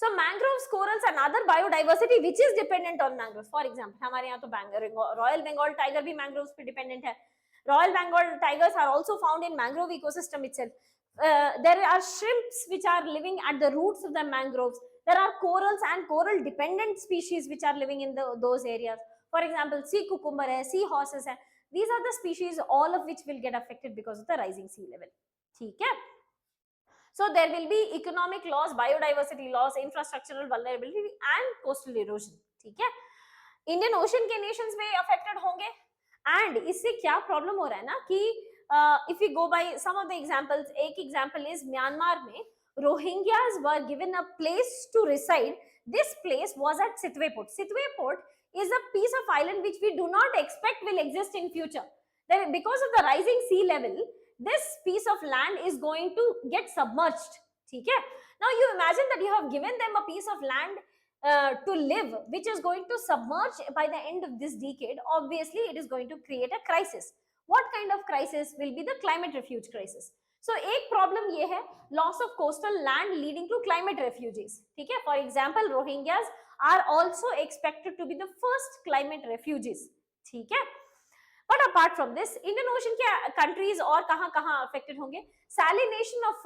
So mangroves, corals and other biodiversity which is dependent on mangroves. For example, हमारे यहाँ तो Royal Bengal tiger भी mangroves पे dependent है. Royal Bengal tigers are also found in mangrove ecosystem itself. There are shrimps which are living at the roots of the mangroves. There are corals and coral dependent species which are living in those areas. For example, sea cucumber hai, sea horses hai. These are the species all of which will get affected because of the rising sea level. ठीक है? So there will be economic loss, biodiversity loss, infrastructural vulnerability and coastal erosion. ठीक है? Indian Ocean के nations में affected होंगे. And इससे क्या problem हो रहा है ना कि if we go by some of the examples, एक example is Myanmar में Rohingyas were given a place to reside. This place was at Sittwe Port. Sittwe Port is a piece of island which we do not expect will exist in future. Then because of the rising sea level, this piece of land is going to get submerged. ठीक है? Now you imagine that you have given them a piece of land to live, which is going to submerge by the end of this decade. Obviously, it is going to create a crisis. What kind of crisis will be the climate refuge crisis? So, एक problem ये है loss of coastal land leading to climate refugees. ठीक है? For example, Rohingyas are also expected to be the first climate refugees. ठीक है? But apart from this, Indian Ocean के countries और कहाँ affected होंगे? Salination of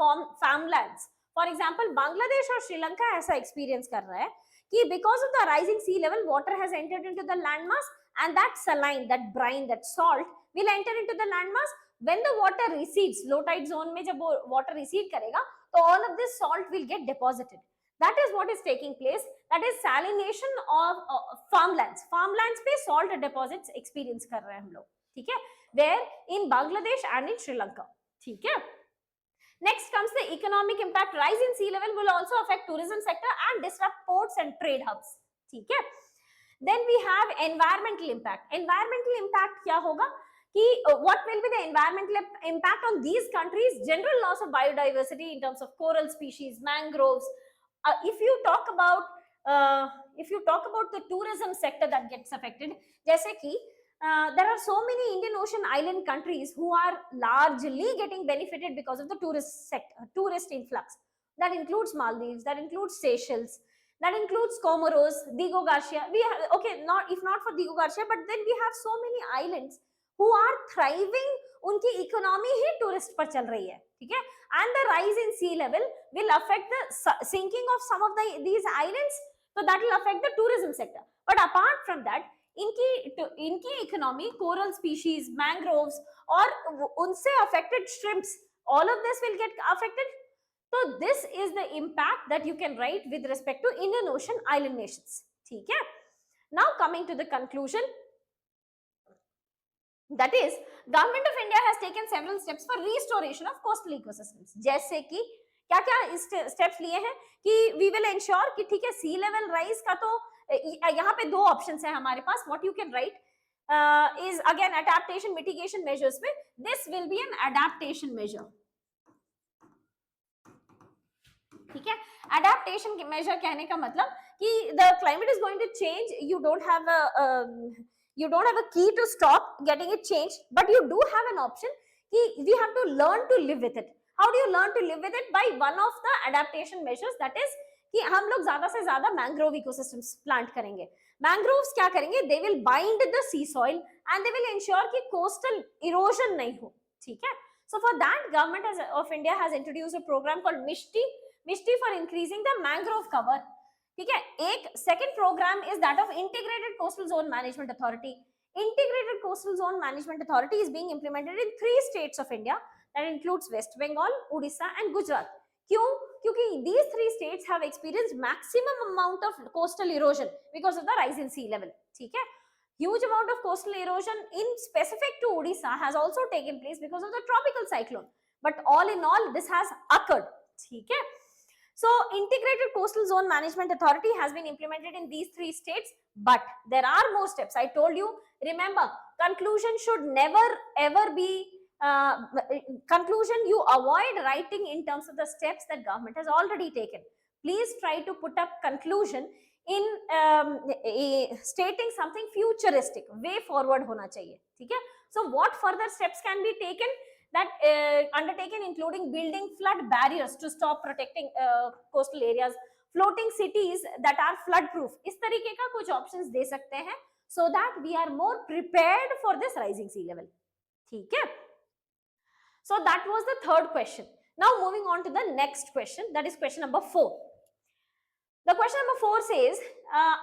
farmlands. For example, Bangladesh और श्रीलंका ऐसा experience कर रहा है कि because of the rising sea level, water has entered into the landmass, and that saline, that brine, that salt will enter into the landmass. When the water recedes, low tide zone में जब वो water recede करेगा, तो all of this salt will get deposited. That is what is taking place. That is salination of farmlands. Farmlands पे salt deposits experience कर रहे हैं हम लोग. ठीक है? Where in Bangladesh and in Sri Lanka. ठीक है? Next comes the economic impact. Rise in sea level will also affect tourism sector and disrupt ports and trade hubs. ठीक है? Then we have environmental impact. Environmental impact क्या होगा? कि what will be the environmental impact on these countries? General loss of biodiversity in terms of coral species, mangroves. If you talk about the tourism sector that gets affected, जैसे कि there are so many Indian Ocean island countries who are largely getting benefited because of the tourist sector, tourist influx. That includes Maldives, that includes Seychelles, that includes Comoros, Diego Garcia. We have, okay, if not for Diego Garcia, but then we have so many islands who are thriving. उनकी economy ही tourist पर चल रही है, ठीक है? And the rise in sea level will affect the sinking of some of these islands, so that will affect the tourism sector. But apart from that, इनकी economy, coral species, mangroves और उनसे affected shrimps, all of this will get affected. So this is the impact that you can write with respect to Indian Ocean island nations. ठीक है? Now coming to the conclusion, that is, Government of India has taken several steps for restoration of coastal ecosystems. जैसे कि क्या steps लिए हैं कि we will ensure कि ठीक है sea level rise का तो यहाँ पे दो options है हमारे पास. What you can write, is again adaptation mitigation measures में, this will be an adaptation measure. ठीक है, adaptation measure कहने का मतलब कि the climate is going to change, you don't have a key to stop getting it changed, but you do have an option कि we have to learn to live with it. How do you learn to live with it? By one of the adaptation measures, that is कि हम लोग ज्यादा से ज्यादा mangrove ecosystems plant करेंगे. Mangroves क्या करेंगे? They will bind the sea soil and they will ensure कि कोस्टल इरोजन नहीं हो. ठीक है, so for that Government of India has introduced a program called MISHTI for increasing the mangrove cover. ठीक है, एक second program is that of integrated coastal zone management authority. Integrated Coastal Zone Management Authority is being implemented in 3 states of India, that includes West Bengal, Odisha and Gujarat. क्यों? क्योंकि these 3 states have experienced maximum amount of coastal erosion because of the rise in sea level. ठीक है, huge amount of coastal erosion in specific to Odisha has also taken place because of the tropical cyclone. But all in all, this has occurred. ठीक है, so Integrated Coastal Zone Management Authority has been implemented in these 3 states, but there are more steps. I told you, remember, conclusion should never ever be conclusion. You avoid writing in terms of the steps that government has already taken. Please try to put up conclusion in stating something futuristic, way forward hona chahiye. ठीक है, so what further steps can be taken? That undertaken including building flood barriers to stop protecting coastal areas, floating cities that are flood proof. इस तरीके का कुछ options दे सकते हैं so that we are more prepared for this rising sea level. ठीक है, so that was the third question. Now moving on to the next question, that is question number 4. The question number 4 says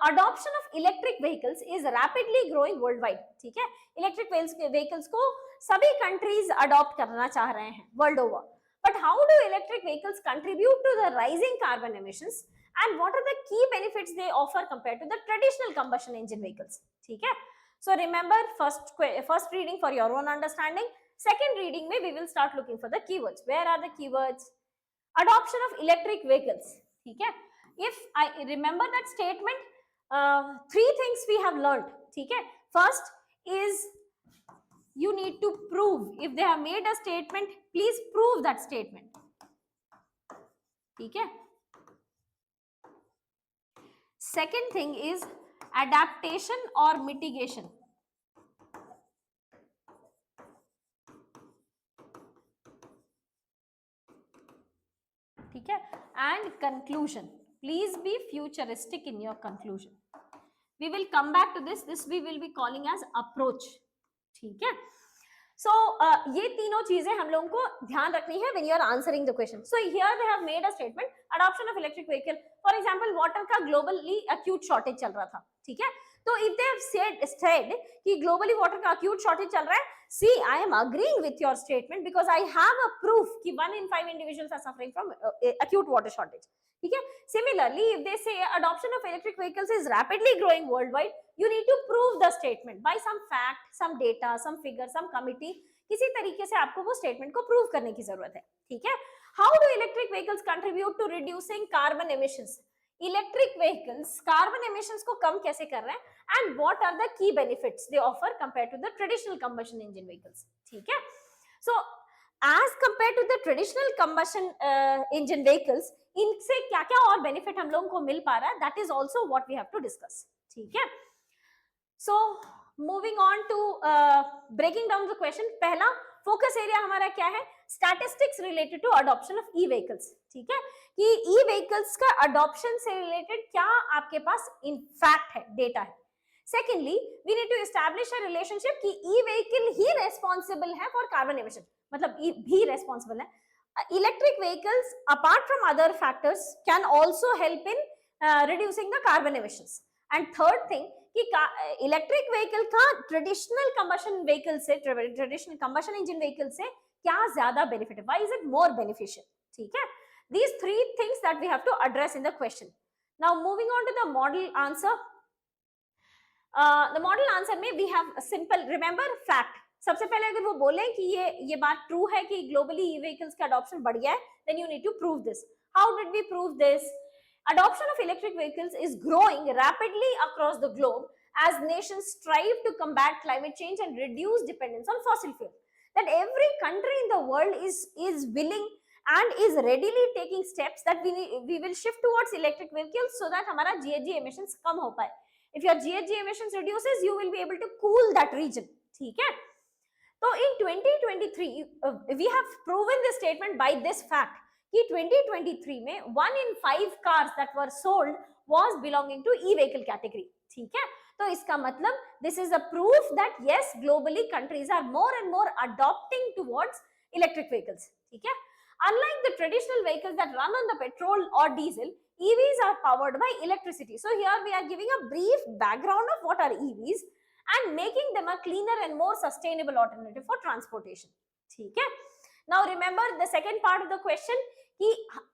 adoption of electric vehicles is rapidly growing worldwide. ठीक है, electric vehicles को सभी countries adopt करना चाह रहे हैं world over. But how do electric vehicles contribute to the rising carbon emissions and what are the key benefits they offer compared to the traditional combustion engine vehicles? ठीक है, so remember, first reading for your own understanding, second reading में we will start looking for the keywords. Where are the keywords? Adoption of electric vehicles. ठीक है, if I remember that statement, 3 things we have learned. ठीक है, first is you need to prove. If they have made a statement, please prove that statement. ठीक है, second thing is adaptation or mitigation. ठीक है, and conclusion. Please be futuristic in your conclusion. We will come back to this. This we will be calling as approach. ठीक है, so ये तीनों चीजें हम लोगों को ध्यान रखनी है when you are answering the question. So here they have made a statement, adoption of electric vehicle. For example, water का globally acute shortage चल रहा था. ठीक है, तो if they have said कि globally water का acute shortage चल रहा है, see, I am agreeing with your statement because I have a proof कि 1 in 5 individuals are suffering from acute water shortage. ठीक है, similarly, if they say adoption of electric vehicles is rapidly growing worldwide, you need to prove the statement by some fact, some data, some figure, some committee. किसी तरीके से आपको वो statement को prove करने की जरूरत है. ठीक है, how do electric vehicles contribute to reducing carbon emissions? Electric vehicles carbon emissions को कम कैसे कर रहे हैं and what are the key benefits they offer compared to the traditional combustion engine vehicles? ठीक है, so as compared to the traditional combustion engine vehicles, इनसे क्या क्या और बेनिफिट हम लोगों को मिल पा रहा है, that is also what we have to discuss. ठीक है, so moving on to breaking down the question. पहला फोकस एरिया हमारा क्या है? Statistics related to adoption of e vehicles. ठीक है, कि ई व्हीकल्स का अडॉप्शन से रिलेटेड क्या आपके पास इन फैक्ट है, डेटा है. Secondly, we need to establish a relationship कि ई व्हीकल ही रेस्पॉन्सिबल है फॉर कार्बन एमिशन, मतलब भी रेस्पॉन्सिबल है. Electric vehicles apart from other factors can also help in reducing the carbon emissions. And third thing कि electric vehicle का traditional combustion vehicle से, traditional combustion engine vehicle से क्या ज्यादा benefit है, why is it more beneficial? ठीक है, these 3 things that we have to address in the question. Now moving on to the model answer. The model answer में we have a simple, remember, fact. सबसे पहले अगर वो बोले कि ये बात ट्रू है कि ग्लोबली ई व्हीकल्स का अडॉप्शन बढ़ गया है, then you need to prove this. How did we prove this? Adoption of electric vehicles is growing rapidly across the globe as nations strive to combat climate change and reduce dependence on fossil fuel. That every country in the world is willing and is readily taking steps that we will shift towards electric vehicles so that हमारा GHG emissions कम हो पाए. If your GHG emissions reduces, you will be able to cool that region. ठीक है? So in 2023, we have proven this statement by this fact कि 2023 में 1 in 5 cars that were sold was belonging to e-vehicle category. ठीक है? तो इसका मतलब this is a proof that yes, globally countries are more and more adopting towards electric vehicles. ठीक है? Unlike the traditional vehicles that run on the petrol or diesel, EVs are powered by electricity. So here we are giving a brief background of what are EVs and making them a cleaner and more sustainable alternative for transportation. ठीक है? Now remember the second part of the question कि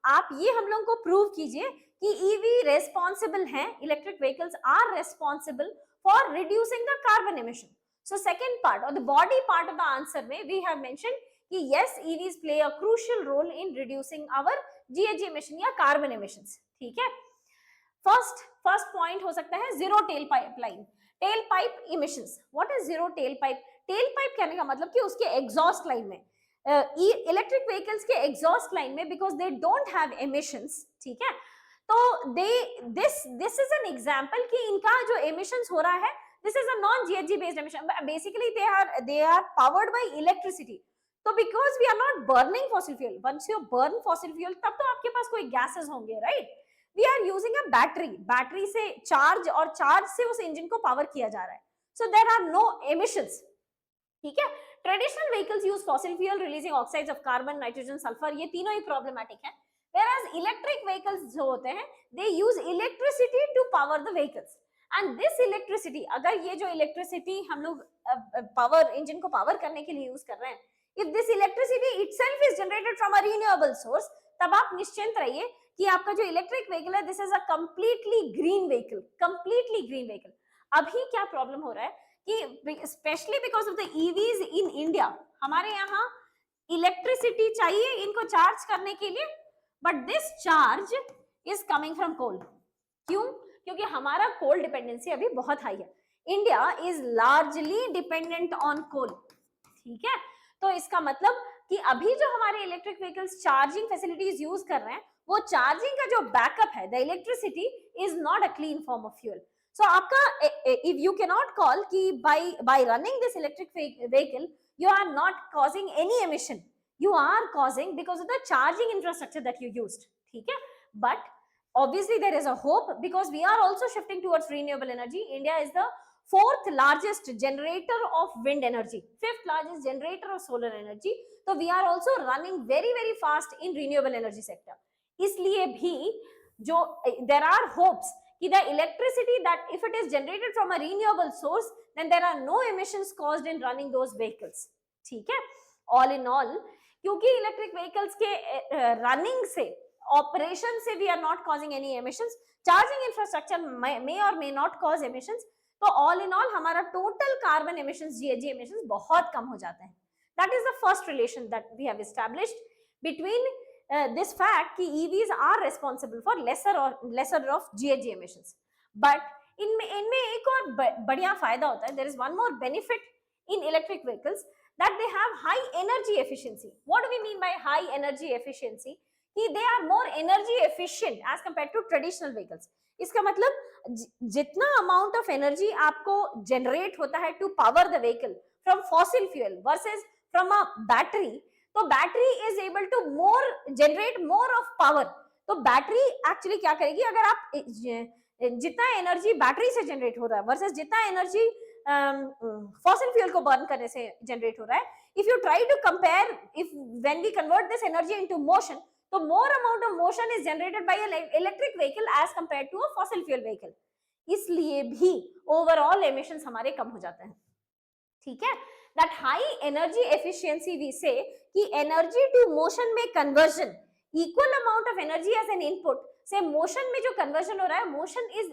आप ये हम लोगों को prove कीजिए कि EV responsible हैं, electric vehicles are responsible for reducing the carbon emission. So second part or the body part of the answer में we have mentioned कि yes, EVs play a crucial role in reducing our GHG emission या carbon emissions. ठीक है? First point हो सकता है zero tailpipe line. Tailpipe emissions. What is zero tailpipe? Tailpipe कहने का मतलब कि उसके exhaust line में इलेक्ट्रिक व्हीकल्स के एग्जॉस्ट लाइन में because they don't have emissions, ठीक है, तो दिस इज एन एग्जांपल कि इनका जो एमिशंस हो रहा है this is a non GHG based emission, basically they are powered by electricity. तो because we are not burning fossil fuel, once you burn fossil fuel तब तो आपके पास कोई गैसेस होंगे, right. We are using a battery से charge और charge से उस इंजन को पावर किया जा रहा है, so there are no emissions. ठीक है. Traditional vehicles use fossil fuel releasing oxides of carbon, nitrogen, sulphur, ये तीनों ही प्रॉब्लमैटिक है. whereas इलेक्ट्रिक व्हीकल्स जो होते हैं they use electricity to power the vehicles, and this electricity, अगर ये जो इलेक्ट्रिसिटी हम लोग पावर इंजन को पावर करने के लिए यूज कर रहे हैं, if this electricity itself is generated from a renewable source, तब आप निश्चिंत रहिए कि आपका जो इलेक्ट्रिक व्हीकल है this is a completely green vehicle, completely green vehicle. अभी क्या प्रॉब्लम हो रहा है कि specially because of the EVs in India, हमारे यहाँ इलेक्ट्रिसिटी चाहिए इनको चार्ज करने के लिए, but this charge is coming from coal. क्यों? क्योंकि हमारा कोल डिपेंडेंसी अभी बहुत हाई है. India is largely dependent on coal. ठीक है. तो इसका मतलब कि अभी जो हमारे electric vehicles charging facilities use कर रहे हैं, वो चार्जिंग का जो बैकअप है, the electricity is not a clean form of fuel. So आपका if you cannot call कि by running this electric vehicle you are not causing any emission, you are causing because of the charging infrastructure that you used. ठीक है. But obviously there is a hope because we are also shifting towards renewable energy. India is the 4th largest generator of wind energy, 5th largest generator of solar energy. So we are also running very very fast in renewable energy sector. इसलिए भी जो there are hopes कि the electricity that if it is generated from a renewable source then there are no emissions caused in running those vehicles. ठीक है. all in all, क्योंकि electric vehicles के running से, operation से we are not causing any emissions, charging infrastructure may or may not cause emissions, तो all in all हमारा total carbon emissions, GHG emissions बहुत कम हो जाते हैं. that is the first relation that we have established between this fact कि EVs are responsible for lesser of GHG emissions. But इनमें एक और बढ़िया फायदा होता है. There is one more benefit in electric vehicles that they have high energy efficiency. What do we mean by high energy efficiency? कि they are more energy efficient as compared to traditional vehicles. इसका मतलब जितना amount of energy आपको generate होता है to power the vehicle from fossil fuel versus from a battery, तो battery is able to generate more of power. तो battery actually क्या करेगी, अगर आप जितना एनर्जी बैटरी से जनरेट हो रहा है वर्सेस जितना एनर्जी फॉसिल फ्यूल को बर्न करने से जनरेट हो रहा है, if you try to compare, if when we convert this energy into motion, तो more amount of motion is generated by electric vehicle as compared to a fossil fuel vehicle. इसलिए भी overall emissions हमारे कम हो जाते हैं. ठीक है. that high energy efficiency we say कि energy to motion में conversion, equal amount of energy as an input से motion में जो conversion हो रहा है, motion is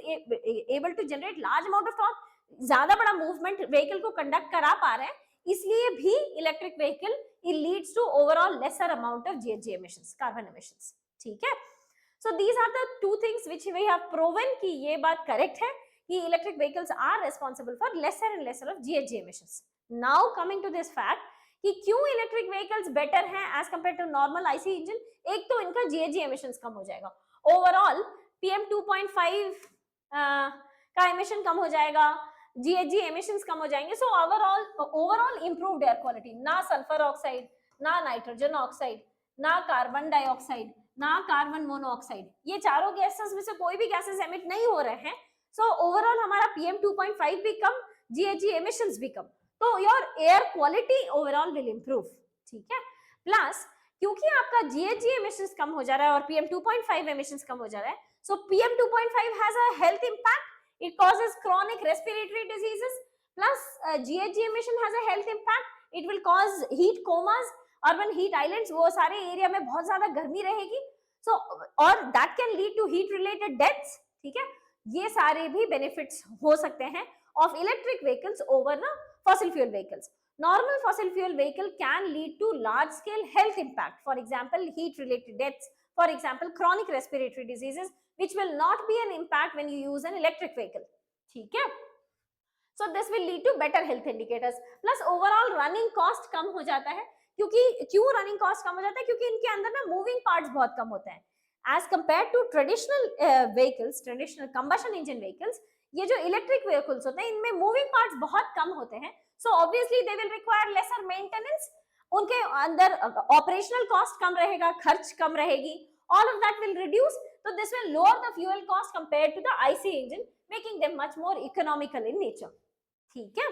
able to generate large amount of torque, ज्यादा बड़ा movement vehicle को conduct करा पा रहे हैं, इसलिए भी electric vehicle it leads to overall lesser amount of GHG emissions, carbon emissions. ठीक है. So these are the two things which we have proven कि ये बात correct है कि electric vehicles are responsible for lesser and lesser of GHG emissions. Now coming to this fact कि क्यों electric vehicles better हैं as compare to normal IC engine, एक तो इनका जीएचजी एमिशंस कम हो जाएगा, ओवरऑल पीएम 2.5 का एमिशन कम हो जाएगा, जीएचजी एमिशंस कम हो जाएंगे, so overall improved air quality, ना सल्फर ऑक्साइड, ना नाइट्रोजन ऑक्साइड, ना कार्बन डाइऑक्साइड, ना कार्बन मोनोऑक्साइड, ये चारों गैसेस में से कोई भी गैसेस एमिट नहीं हो रहे हैं, सो ओवरऑल हमारा पीएम 2.5 भी कम, जीएचजी एमिशंस भी कम, तो your air quality overall will improve, ठीक है। प्लस क्योंकि आपका जीएचजी एमिशंस कम हो जा रहा है और पीएम 2.5 एमिशंस कम हो जा रहा है, so PM 2.5 has a health impact, it causes chronic respiratory diseases, plus GHG emission has a health impact, it will cause heat comas, urban heat islands, वो सारे एरिया में बहुत ज्यादा गर्मी रहेगी, so और that can lead to heat related deaths, ठीक है, ये सारे भी benefits हो सकते हैं of electric vehicles over the fossil fuel vehicles. Normal fossil fuel vehicle can lead to large scale health impact, for example heat related deaths, for example chronic respiratory diseases, which will not be an impact when you use an electric vehicle, ठीक है। So this will lead to better health indicators, plus overall running cost कम हो जाता है, क्योंकि क्यों running cost कम हो जाता है, क्योंकि इनके अंदर ना moving parts बहुत कम होते हैं as compared to traditional vehicles, traditional combustion engine vehicles, ये जो electric vehicles होते हैं इनमें moving parts बहुत कम होते हैं, so obviously they will require lesser maintenance, उनके अंदर operational cost कम रहेगा, खर्च कम रहेगी, all of that will reduce, so this will lower the fuel cost compared to the IC engine, making them much more economical in nature, ठीक है।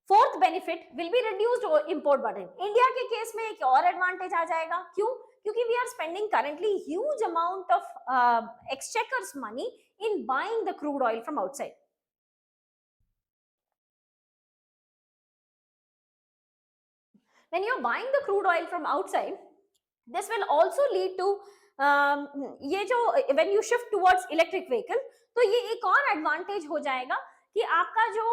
Fourth benefit will be reduced import burden, India के case में एक और advantage आ जाएगा, क्यों, क्योंकि we are spending currently huge amount of exchequer's money in buying the crude oil from outside, when you're buying the crude oil from outside, this will also lead to ये जो when you shift towards electric vehicle, तो ये एक और advantage हो जाएगा कि आपका जो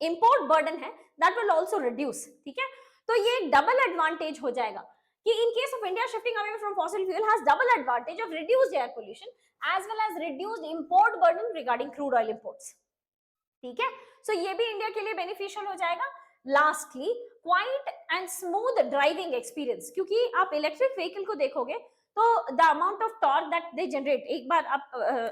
इंपोर्ट बर्डन है that will also reduce, ठीक है, तो ये एक डबल एडवांटेज हो जाएगा कि in case of India shifting away from fossil fuel has double advantage of reduced air pollution as well as reduced import burden regarding crude oil imports, ठीक है, so ये भी इंडिया के लिए बेनिफिशियल हो जाएगा। Lastly quite and smooth driving experience, क्योंकि आप इलेक्ट्रिक व्हीकल को देखोगे तो the amount of torque that they generate, एक बार आप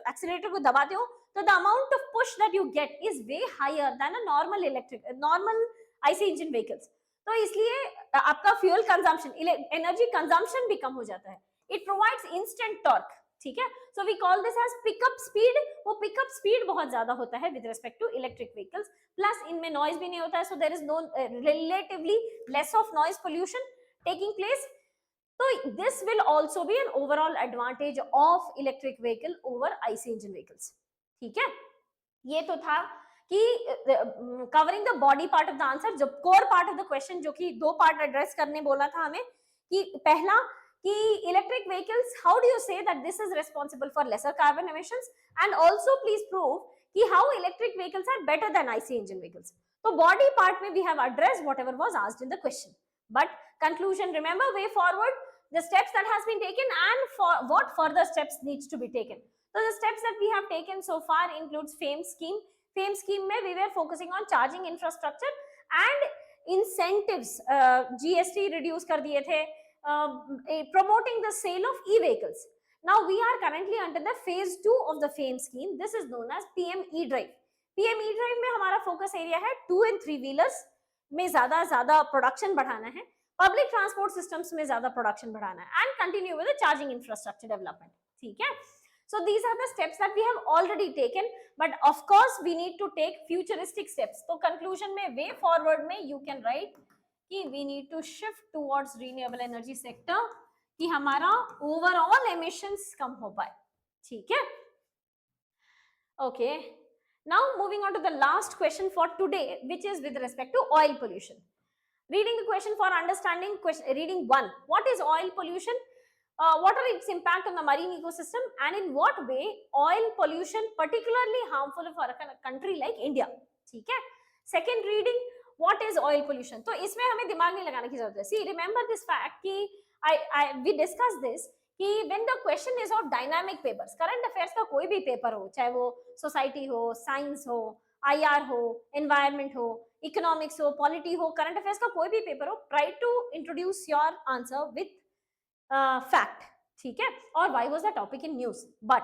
एक्सीलरेटर को दबाते हो तो the amount of push that you get is way higher than a normal IC engine vehicles, तो इसलिए आपका फ्यूल कंजम्पशन, एनर्जी कंजम्पशन भी कम हो जाता है, इट प्रोवाइड्स इंस्टेंट टॉर्क, ठीक है, so we call this as pickup speed, वो पिकअप स्पीड बहुत ज्यादा होता है with respect to electric vehicles, plus इनमें नॉइज भी नहीं होता है, so there is no relatively less of noise pollution taking place, तो this will also be an overall advantage of electric vehicle over IC engine vehicles, ठीक है। ये तो था कि covering the body part of the answer, जो core part of the question, जो कि दो पार्ट एड्रेस करने बोला था हमें, कि पहला कि electric vehicles, how do you say that this is responsible for lesser carbon emissions, and also please prove कि how electric vehicles are better than IC engine vehicles, तो बॉडी पार्ट में we have addressed whatever was asked in the question, but conclusion, remember way forward, the steps that has been taken and for what further steps needs to be taken. So the steps that we have taken so far includes FAME scheme. FAME scheme mein we were focusing on charging infrastructure and incentives, GST reduce kar diye the, promoting the sale of e-vehicles. Now we are currently under the phase 2 of the FAME scheme. This is known as PM E-Drive. PM E-Drive में हमारा focus area है 2 and 3 wheelers में ज़्यादा production बढ़ाना है, public transport systems में ज्यादा production बढ़ाना है, and continue with the charging infrastructure development, ठीक है। So these are the steps that we have already taken, but of course we need to take futuristic steps, तो conclusion में way forward में you can write कि we need to shift towards renewable energy sector, कि हमारा overall emissions कम हो पाए, ठीक है। Okay, now moving on to the last question for today, which is with respect to oil pollution. Reading the question for understanding, reading 1, what is oil pollution, what are its impact on the marine ecosystem, and in what way oil pollution particularly harmful for a country like India, ठीक है। Second reading, what is oil pollution, तो इसमें हमें दिमाग नहीं लगाने की जरूरत है, see remember this fact कि we discussed this कि when the question is of dynamic papers, current affairs का कोई भी पेपर हो, चाहे वो सोसाइटी हो, साइंस हो, IR हो, एनवायरमेंट हो, इकोनॉमिक्स हो, पॉलिटी हो, करंट अफेयर्स का कोई भी पेपर हो, try to introduce your answer with fact, ठीक है, और why was the topic in news. But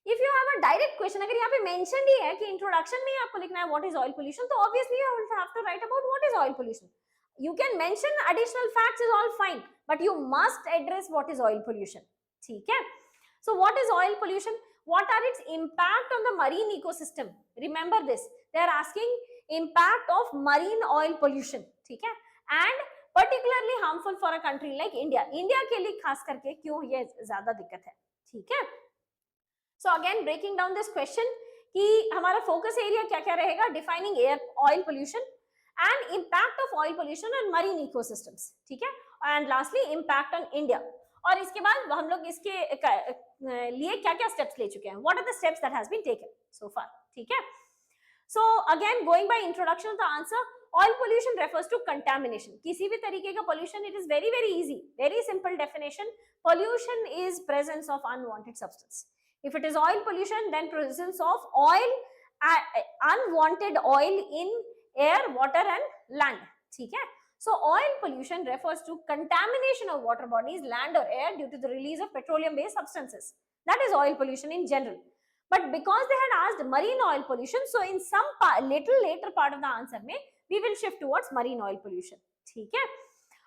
if you have a direct question, अगर यहाँ पे मेंशन ही है कि इंट्रोडक्शन में आपको लिखना है व्हाट इज ऑयल पोल्यूशन, तो obviously you have to write about what is oil pollution. You can mention additional facts is all fine, but you must address what is oil pollution. ठीक है. So what is oil pollution? What are its impact on the marine ecosystem? Remember this. They are asking impact of marine oil pollution. ठीक है. And particularly harmful for a country like India. India के लिए खास करके क्यों ये ज्यादा दिक्कत है. ठीक है. So again breaking down this question कि हमारा focus area क्या क्या रहेगा? Defining air oil pollution and impact of oil pollution on marine ecosystems, ठीक है, and lastly impact on India. और इसके बाद हम लोग इसके लिए क्या क्या steps ले चुके हैं, what are the steps that has been taken so far, ठीक है. So again going by introduction to the answer, oil pollution refers to contamination. किसी भी तरीके का pollution, it is very very easy, very simple definition. Pollution is presence of unwanted substance. If it is oil pollution, then presence of oil, unwanted oil in air, water and land, ठीक है. So oil pollution refers to contamination of water bodies, land or air due to the release of petroleum based substances. That is oil pollution in general. But because they had asked marine oil pollution, so in some little later part of the answer mein we will shift towards marine oil pollution, ठीक है.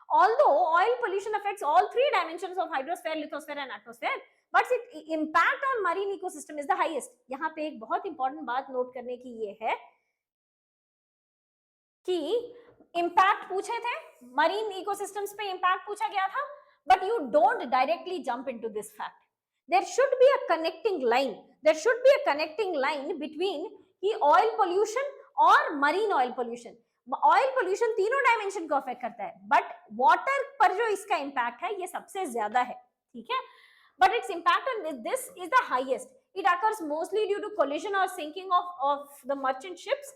Although oil pollution affects all three dimensions of hydrosphere, lithosphere and atmosphere, but its impact on marine ecosystem is the highest. यहाँ पे एक बहुत important बात note करने की ये है कि इम्पैक्ट पूछे थे, मरीन इकोसिस्टम्स पे इम्पैक्ट पूछा गया था, but you don't directly jump into this fact. There should be a connecting line, there should be a connecting line between की ऑयल पोल्यूशन और marine oil pollution. Oil pollution तीनों dimension को affect करता है, but water पर जो इसका impact है ये सबसे ज्यादा है, ठीक है. But its impact on this is the highest. It occurs mostly due to collision और sinking of the merchant ships,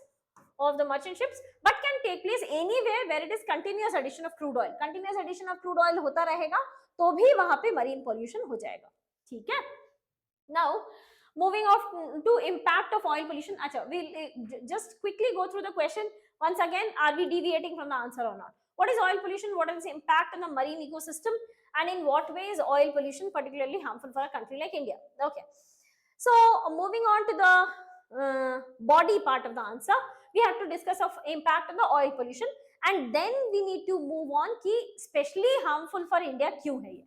but can take place anywhere where it is continuous addition of crude oil. Continuous addition of crude oil होता रहेगा तो भी वहां पे marine pollution हो जाएगा, ठीक है. Now moving off to impact of oil pollution. अच्छा, we'll just quickly go through the question once again. Are we deviating from the answer or not? What is oil pollution? What is the impact on the marine ecosystem? And in what way is oil pollution particularly harmful for a country like India? Okay, so moving on to the body part of the answer, we have to discuss of impact on the oil pollution, and then we need to move on कि especially harmful for India क्यों है ये.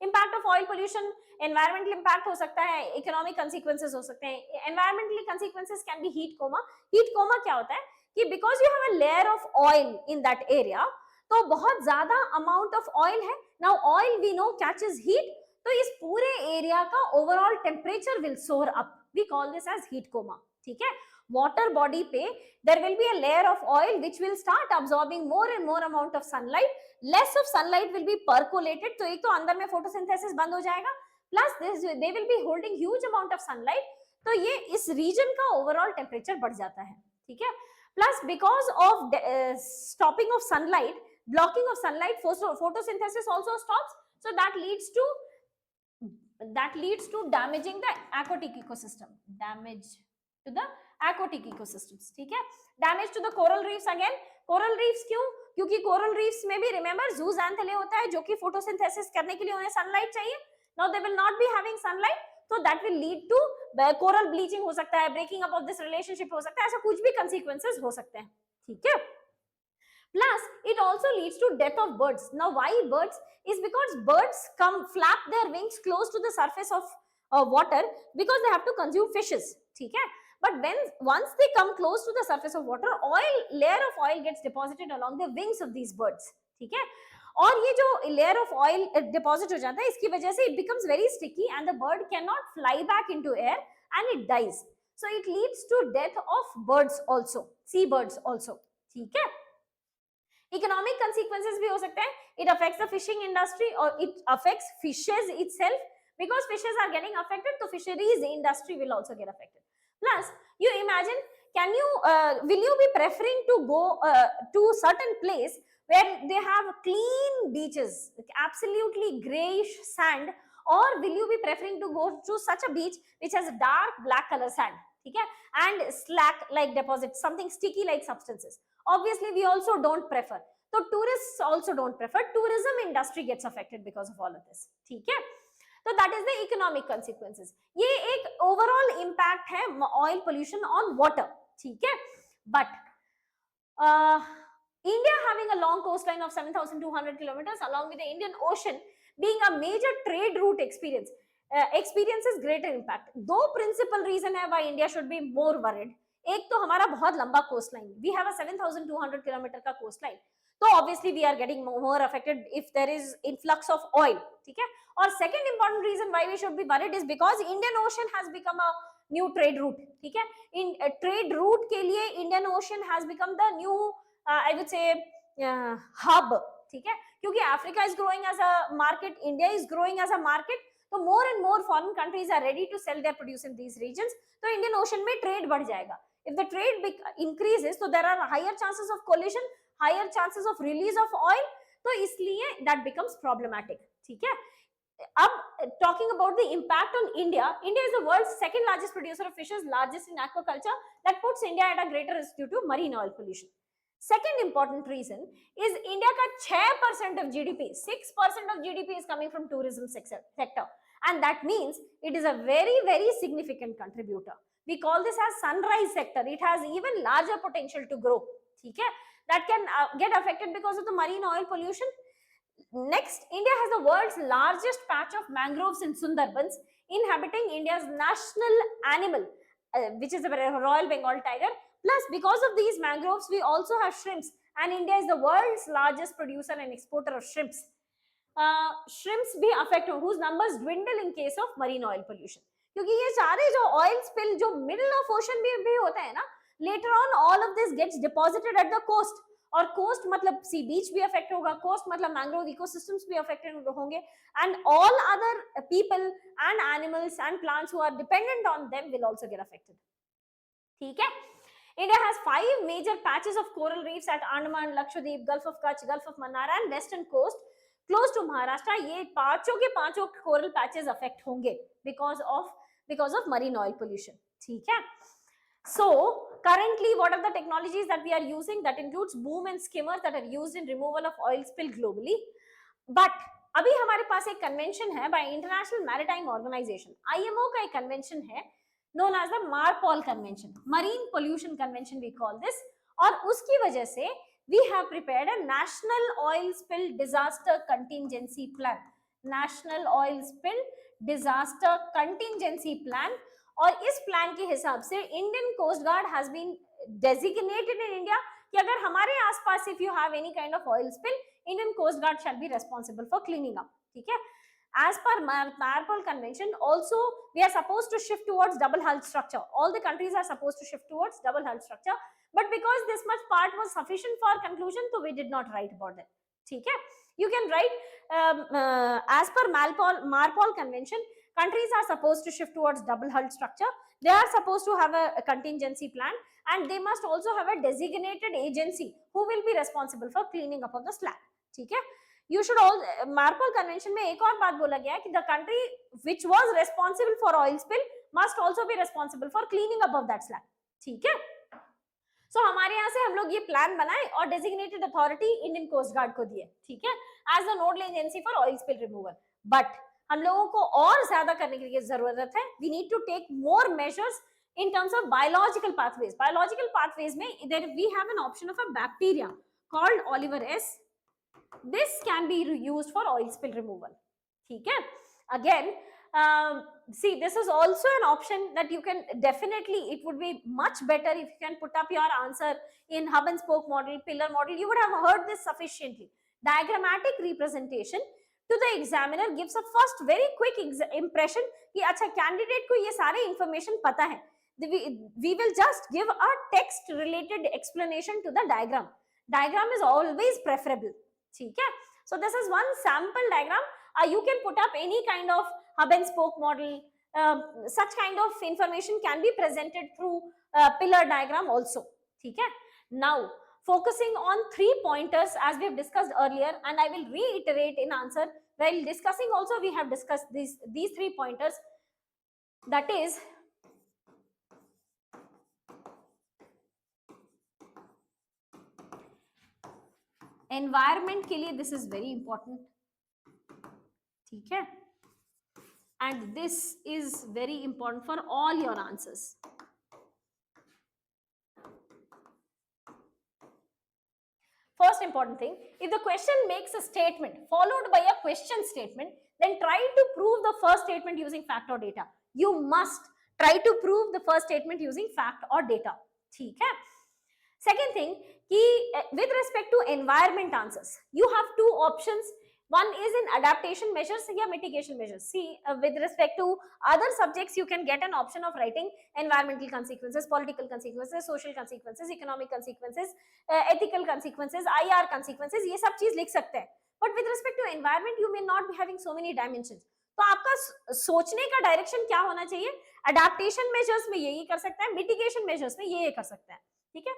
Impact of oil pollution, environmental impact हो सकता है, economic consequences हो सकते हैं. Environmental consequences can be heat coma. Heat coma क्या होता है कि because you have a layer of oil in that area, तो बहुत ज्यादा amount of oil है. Now oil we know catches heat, तो इस पूरे एरिया का overall temperature will soar up. We call this as heat coma, ठीक है. Water body पे there will be a layer of oil which will start absorbing more and more amount of sunlight. Less of sunlight will be percolated, तो एक तो अंदर में photosynthesis बंद हो जाएगा, plus they will be holding huge amount of sunlight, तो ये इस region का overall temperature बढ़ जाता है, ठीक है. Plus because of stopping of sunlight, blocking of sunlight, photosynthesis also stops, so that leads to damaging the aquatic ecosystem, damage to the aquatic ecosystems, ठीक है. Damage to the coral reefs. Again coral reefs क्यों? क्योंकि coral reefs में भी remember zooxanthellae होता है जो कि photosynthesis करने के लिए उन्हें sunlight चाहिए. Now they will not be having sunlight, so that will lead to coral bleaching हो सकता है, breaking up of this relationship हो सकता है, ऐसा कुछ भी consequences हो सकते हैं, ठीक है. Plus it also leads to death of birds. Now why birds? Is because birds flap their wings close to the surface of water because they have to consume fishes, ठीक है. But once they come close to the surface of water, layer of oil gets deposited along the wings of these birds, ठीक है. और ये जो layer of oil deposit हो जाता है, इसकी वजह से it becomes very sticky and the bird cannot fly back into air and it dies. So it leads to death of birds also, sea birds also, ठीक है. Economic consequences भी हो सकते हैं. It affects the fishing industry or it affects fishes itself, because fishes are getting affected, so fisheries industry will also get affected. Plus you imagine, will you be preferring to go to certain place where they have clean beaches, absolutely grayish sand, or will you be preferring to go to such a beach which has dark black color sand, ठीक है, and slack like deposits, something sticky like substances? Obviously we also don't prefer. So tourists also don't prefer. Tourism industry gets affected because of all of this, ठीक है. So that is the economic consequences. ये एक overall impact है oil pollution on water, ठीक है. But India having a long coastline of 7,200 kilometers along with the Indian Ocean being a major trade route experiences greater impact. दो principal reason है why India should be more worried. एक तो हमारा बहुत लंबा coastline, we have a 7,200 kilometer का coastline, so obviously we are getting more affected if there is influx of oil, ठीक है. और second important reason why we should be worried is because Indian Ocean has become a new trade route, ठीक है. In trade route के लिए Indian Ocean has become the new I would say hub, ठीक है, क्योंकि Africa is growing as a market, India is growing as a market, so more and more foreign countries are ready to sell their produce in these regions, तो Indian Ocean में trade बढ़ जाएगा. If the trade increases, so there are higher chances of collision, higher chances of release of oil, तो इसलिए that becomes problematic, ठीक है. अब talking about the impact on India, India is the world's second largest producer of fishes, largest in aquaculture, that puts India at a greater risk due to marine oil pollution. Second important reason is India ka 6% of GDP, 6% of GDP is coming from tourism sector, and that means it is a very, very significant contributor. We call this as sunrise sector. It has even larger potential to grow, ठीक है, that can get affected because of the marine oil pollution. Next, India has the world's largest patch of mangroves in Sundarbans, inhabiting India's national animal, which is the Royal Bengal tiger. Plus, because of these mangroves, we also have shrimps, and India is the world's largest producer and exporter of shrimps. Shrimps भी affect whose numbers dwindle in case of marine oil pollution. क्योंकि ये सारे जो oil spill जो middle of ocean भी होता है ना, later on all of this gets deposited at the coast. और coast मतलब sea beach भी affect होगा, coast मतलब mangrove ecosystems भी affected होंगे, and all other people and animals and plants who are dependent on them will also get affected, ठीक है. India has 5 major patches of coral reefs at Andaman, Lakshadweep, Gulf of Kutch, Gulf of Mannar and western coast close to Maharashtra. ये पांचों के पांचों coral patches affect होंगे because of marine oil pollution, ठीक है. So currently what are the technologies that we are using? That includes boom and skimmers that are used in removal of oil spill globally. But अभी हमारे पास एक convention है by International Maritime Organization, IMO का एक convention है known as the MARPOL Convention, Marine Pollution Convention we call this, और उसकी वजह से we have prepared a National Oil Spill Disaster Contingency Plan, National Oil Spill Disaster Contingency Plan. और इस plan के हिसाब से Indian coast guard has been designated in India कि अगर हमारे आसपास if you have any kind of oil spill, Indian coast guard shall be responsible for cleaning up, ठीक है. As per MARPOL convention, also we are supposed to shift towards double hull structure. All the countries are supposed to shift towards double hull structure, but because this much part was sufficient for conclusion, so we did not write about that, ठीक है. You can write as per MARPOL convention, countries are supposed to shift towards double hull structure. They are supposed to have a contingency plan, and they must also have a designated agency who will be responsible for cleaning up of the slab, ठीक है. You should all MARPOL convention में एक और बात बोला गया है कि the country which was responsible for oil spill must also be responsible for cleaning up of that slab, ठीक है. So हमारे यहाँ से हम लोग ये प्लान बनाए और designated authority Indian coast guard को दिए, ठीक है, as the nodal agency for oil spill removal. But हम लोगों को और ज्यादा करने के लिए जरूरत है. We need to take more measures in terms of biological pathways. Biological pathways में there we have an option of a bacteria called Oliver S. This can be used for oil spill removal, ठीक है. Again, see, this is also an option that you can definitely, it would be much better if you can put up your answer in hub and spoke model, pillar model. You would have heard this sufficiently. Diagrammatic representation to the examiner gives a first very quick impression कि अच्छा candidate को ये सारे information पता है. We will just give a text related explanation to the diagram. Diagram is always preferable, ठीक है. So this is one sample diagram. You can put up any kind of hub and spoke model. Such kind of information can be presented through pillar diagram also, ठीक है. Now focusing on 3 pointers as we have discussed earlier, and I will reiterate in answer. While discussing also, we have discussed these 3 pointers. That is, environment के लिए this is very important, ठीक है, and this is very important for all your answers. First important thing, if the question makes a statement followed by a question statement, then try to prove the first statement using fact or data. You must try to prove the first statement using fact or data. ठीक है. Second thing, with respect to environment answers, you have 2 options. One is in adaptation measures or mitigation measures. See, with respect to other subjects, you can get an option of writing environmental consequences, political consequences, social consequences, economic consequences, ethical consequences, IR consequences, ये सब चीज लिख सकते हैं. But with respect to environment, you may not be having so many dimensions. तो आपका सोचने का डायरेक्शन क्या होना चाहिए? Adaptation measures में ये कर सकता है, mitigation measures में ये कर सकता है. ठीक है?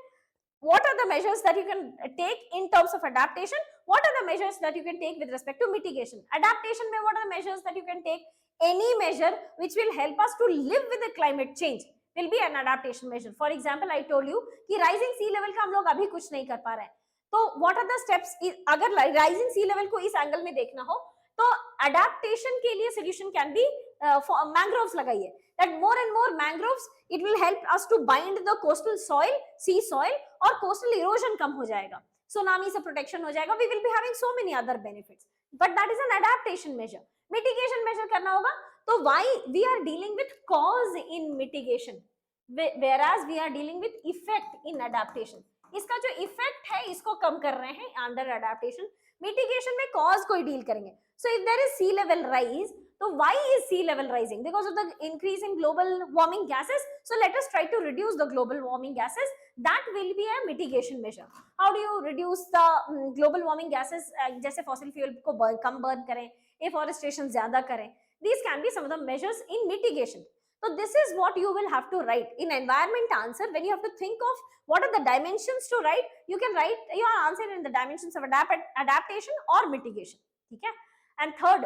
What are the measures that you can take in terms of adaptation? What are the measures that you can take with respect to mitigation? Adaptation mein, what are the measures that you can take? Any measure which will help us to live with the climate change will be an adaptation measure. For example, I told you कि rising sea level का हम लोग अभी कुछ नहीं कर पा रहे हैं. तो what are the steps? अगर rising sea level को इस angle में देखना हो, तो adaptation के लिए solution can be mangroves लगाइए. That more and more mangroves, it will help us to bind the coastal soil, sea soil, और coastal erosion कम हो जाएगा. Tsunami से protection हो जाएगा. We will be having so many other benefits. But that is an adaptation measure. Mitigation measure करना होगा. तो why we are dealing with cause in mitigation, whereas we are dealing with effect in adaptation. इसका जो effect है, इसको कम कर रहे हैं under adaptation. Mitigation में cause को ही deal करेंगे. So if there is sea level rise, so why is sea level rising? Because of the increase in global warming gases. So let us try to reduce the global warming gases. That will be a mitigation measure. How do you reduce the global warming gases? जैसे fossil fuel को कम burn करें, afforestation ज़्यादा करें. These can be some of the measures in mitigation. So this is what you will have to write in environment answer. When you have to think of what are the dimensions to write, you can write your answer in the dimensions of adaptation or mitigation. Okay? And third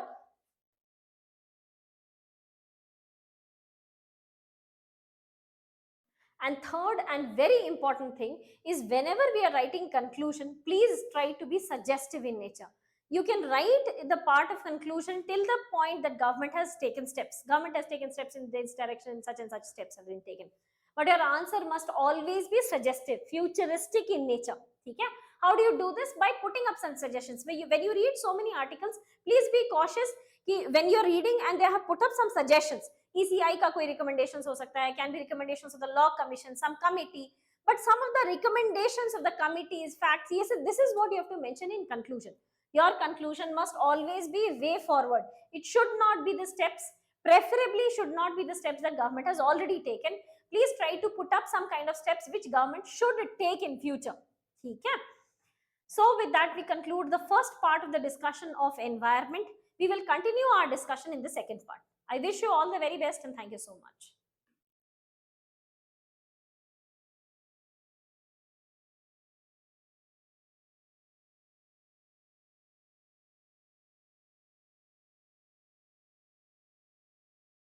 and very important thing is, whenever we are writing conclusion, please try to be suggestive in nature. You can write the part of conclusion till the point that government has taken steps. Government has taken steps in this direction, such and such steps have been taken. But your answer must always be suggestive, futuristic in nature. Okay? How do you do this? By putting up some suggestions. When you read so many articles, please be cautious when you're reading and they have put up some suggestions. ECI का कोई recommendations हो सकता है, can be recommendations of the law commission, some committee, but some of the recommendations of the committee is facts. Yes, this is what you have to mention in conclusion. Your conclusion must always be way forward. It should not be the steps, preferably should not be the steps that government has already taken. Please try to put up some kind of steps which government should take in future. Okay? So with that, we conclude the first part of the discussion of environment. We will continue our discussion in the second part. I wish you all the very best and thank you so much.